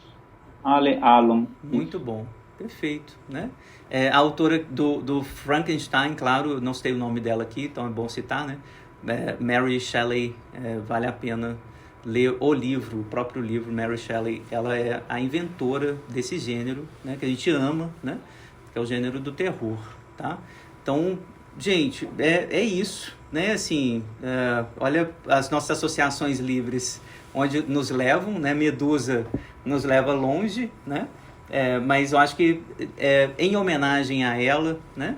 alon. Muito bom. Perfeito, né? A autora do Frankenstein, claro, não sei o nome dela aqui, então é bom citar, né? Mary Shelley, vale a pena ler o próprio livro. Mary Shelley, ela é a inventora desse gênero, né? Que a gente ama, né? Que é o gênero do terror, tá? Então, gente, é isso, né? Assim, olha as nossas associações livres, onde nos levam, né? Medusa nos leva longe, né? Mas eu acho que em homenagem a ela, né?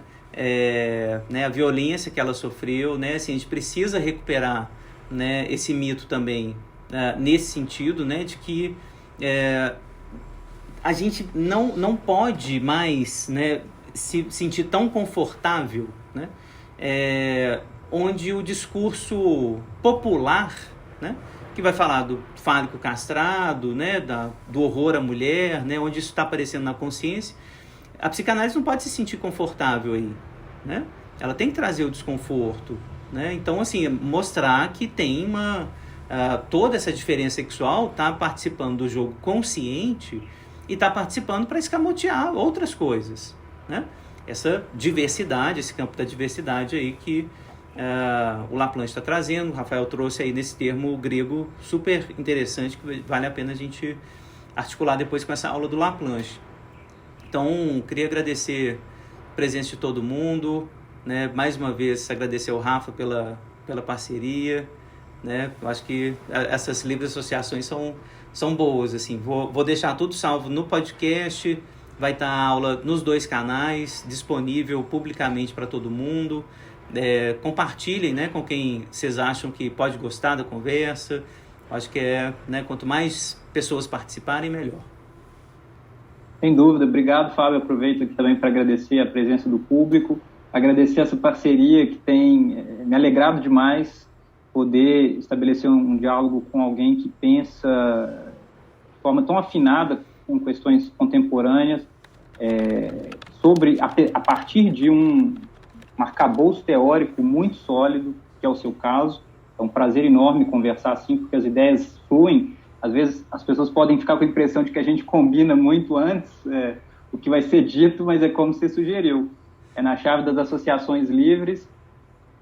A violência que ela sofreu, né? Assim, a gente precisa recuperar, né, esse mito também, nesse sentido, né? De que a gente não pode mais, né, se sentir tão confortável, né? Onde o discurso popular, né, que vai falar do fálico castrado, né, do horror à mulher, né, onde isso está aparecendo na consciência, a psicanálise não pode se sentir confortável aí, né? Ela tem que trazer o desconforto, né? Então, assim, mostrar que tem toda essa diferença sexual está participando do jogo consciente e está participando para escamotear outras coisas, né? Essa diversidade, esse campo da diversidade aí que o Laplanche está trazendo, o Rafael trouxe aí nesse termo grego super interessante, que vale a pena a gente articular depois com essa aula do Laplanche. Então, queria agradecer a presença de todo mundo, né? Mais uma vez agradecer ao Rafa pela parceria, né? Eu acho que essas livres associações são boas, assim. Vou deixar tudo salvo no podcast, vai estar a aula nos 2 canais, disponível publicamente para todo mundo. Compartilhem, né, com quem vocês acham que pode gostar da conversa. Acho que né, quanto mais pessoas participarem, melhor. Sem dúvida. Obrigado, Fábio. Aproveito aqui também para agradecer a presença do público, agradecer essa parceria que tem me alegrado demais, poder estabelecer um diálogo com alguém que pensa de forma tão afinada com questões contemporâneas, a partir de um arcabouço teórico muito sólido, que é o seu caso. É um prazer enorme conversar assim, porque as ideias fluem. Às vezes as pessoas podem ficar com a impressão de que a gente combina muito antes o que vai ser dito, mas é como você sugeriu. É na chave das associações livres,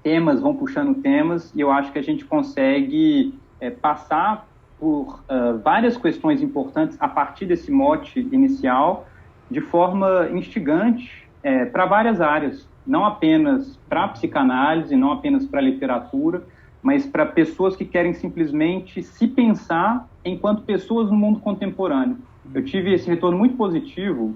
temas vão puxando temas, e eu acho que a gente consegue passar por várias questões importantes a partir desse mote inicial, de forma instigante para várias áreas, não apenas para a psicanálise, não apenas para a literatura, mas para pessoas que querem simplesmente se pensar enquanto pessoas no mundo contemporâneo. Eu tive esse retorno muito positivo,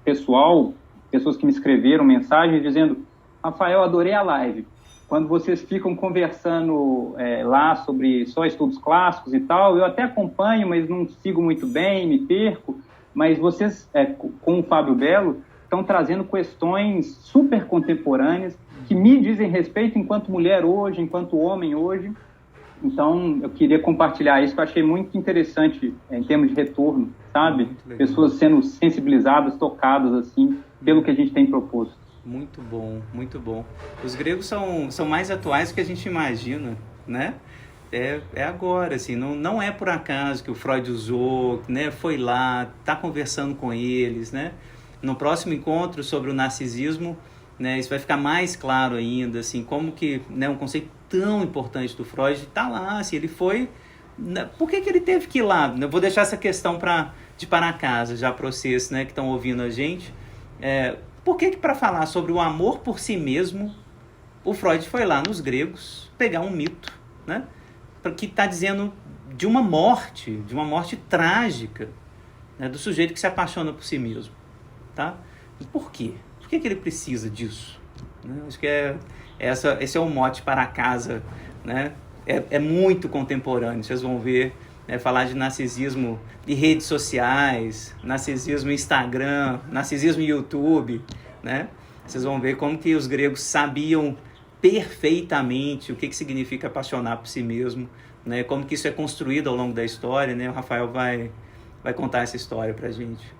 pessoal, pessoas que me escreveram mensagens dizendo: Rafael, adorei a live. Quando vocês ficam conversando lá sobre só estudos clássicos e tal, eu até acompanho, mas não sigo muito bem, me perco. Mas vocês, com o Fábio Belo, estão trazendo questões super contemporâneas que me dizem respeito enquanto mulher hoje, enquanto homem hoje. Então, eu queria compartilhar isso, que eu achei muito interessante em termos de retorno, sabe? Pessoas sendo sensibilizadas, tocadas, assim, pelo que a gente tem proposto. Muito bom, muito bom. Os gregos são mais atuais do que a gente imagina, né? É agora, assim, não é por acaso que o Freud usou, né? Foi lá, está conversando com eles, né? No próximo encontro sobre o narcisismo, né, isso vai ficar mais claro ainda, assim, como que, né, um conceito tão importante do Freud está lá, assim, ele foi... Por que ele teve que ir lá? Eu vou deixar essa questão para casa, já para vocês, né, que estão ouvindo a gente. Por que para falar sobre o amor por si mesmo, o Freud foi lá nos gregos pegar um mito, né, que está dizendo de uma morte trágica, né, do sujeito que se apaixona por si mesmo, tá? E por quê? Por que ele precisa disso? Né? Acho que esse é o mote para casa, né? É muito contemporâneo, vocês vão ver, né, falar de narcisismo de redes sociais, narcisismo Instagram, narcisismo YouTube, né? Vocês vão ver como que os gregos sabiam perfeitamente o que significa apaixonar por si mesmo, né? Como que isso é construído ao longo da história, né? O Rafael vai contar essa história pra gente.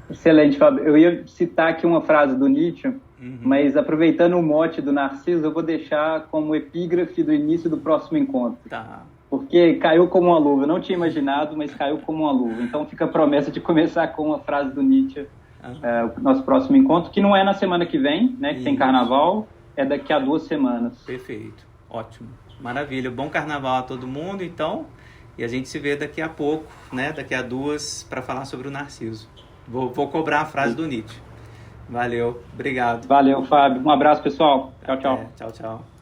Excelente, Fábio. Eu ia citar aqui uma frase do Nietzsche, mas aproveitando o mote do Narciso, eu vou deixar como epígrafe do início do próximo encontro. Tá. Porque caiu como uma luva. Eu não tinha imaginado, mas caiu como uma luva. Então fica a promessa de começar com uma frase do Nietzsche, o nosso próximo encontro, que não é na semana que vem, né, que tem carnaval, é daqui a 2 semanas. Perfeito. Ótimo. Maravilha. Bom carnaval a todo mundo, então. E a gente se vê daqui a pouco, né? Daqui a 2, para falar sobre o Narciso. Vou cobrar a frase do Nietzsche. Valeu. Obrigado. Valeu, Fábio. Um abraço, pessoal. Tchau, tchau. Tchau, tchau.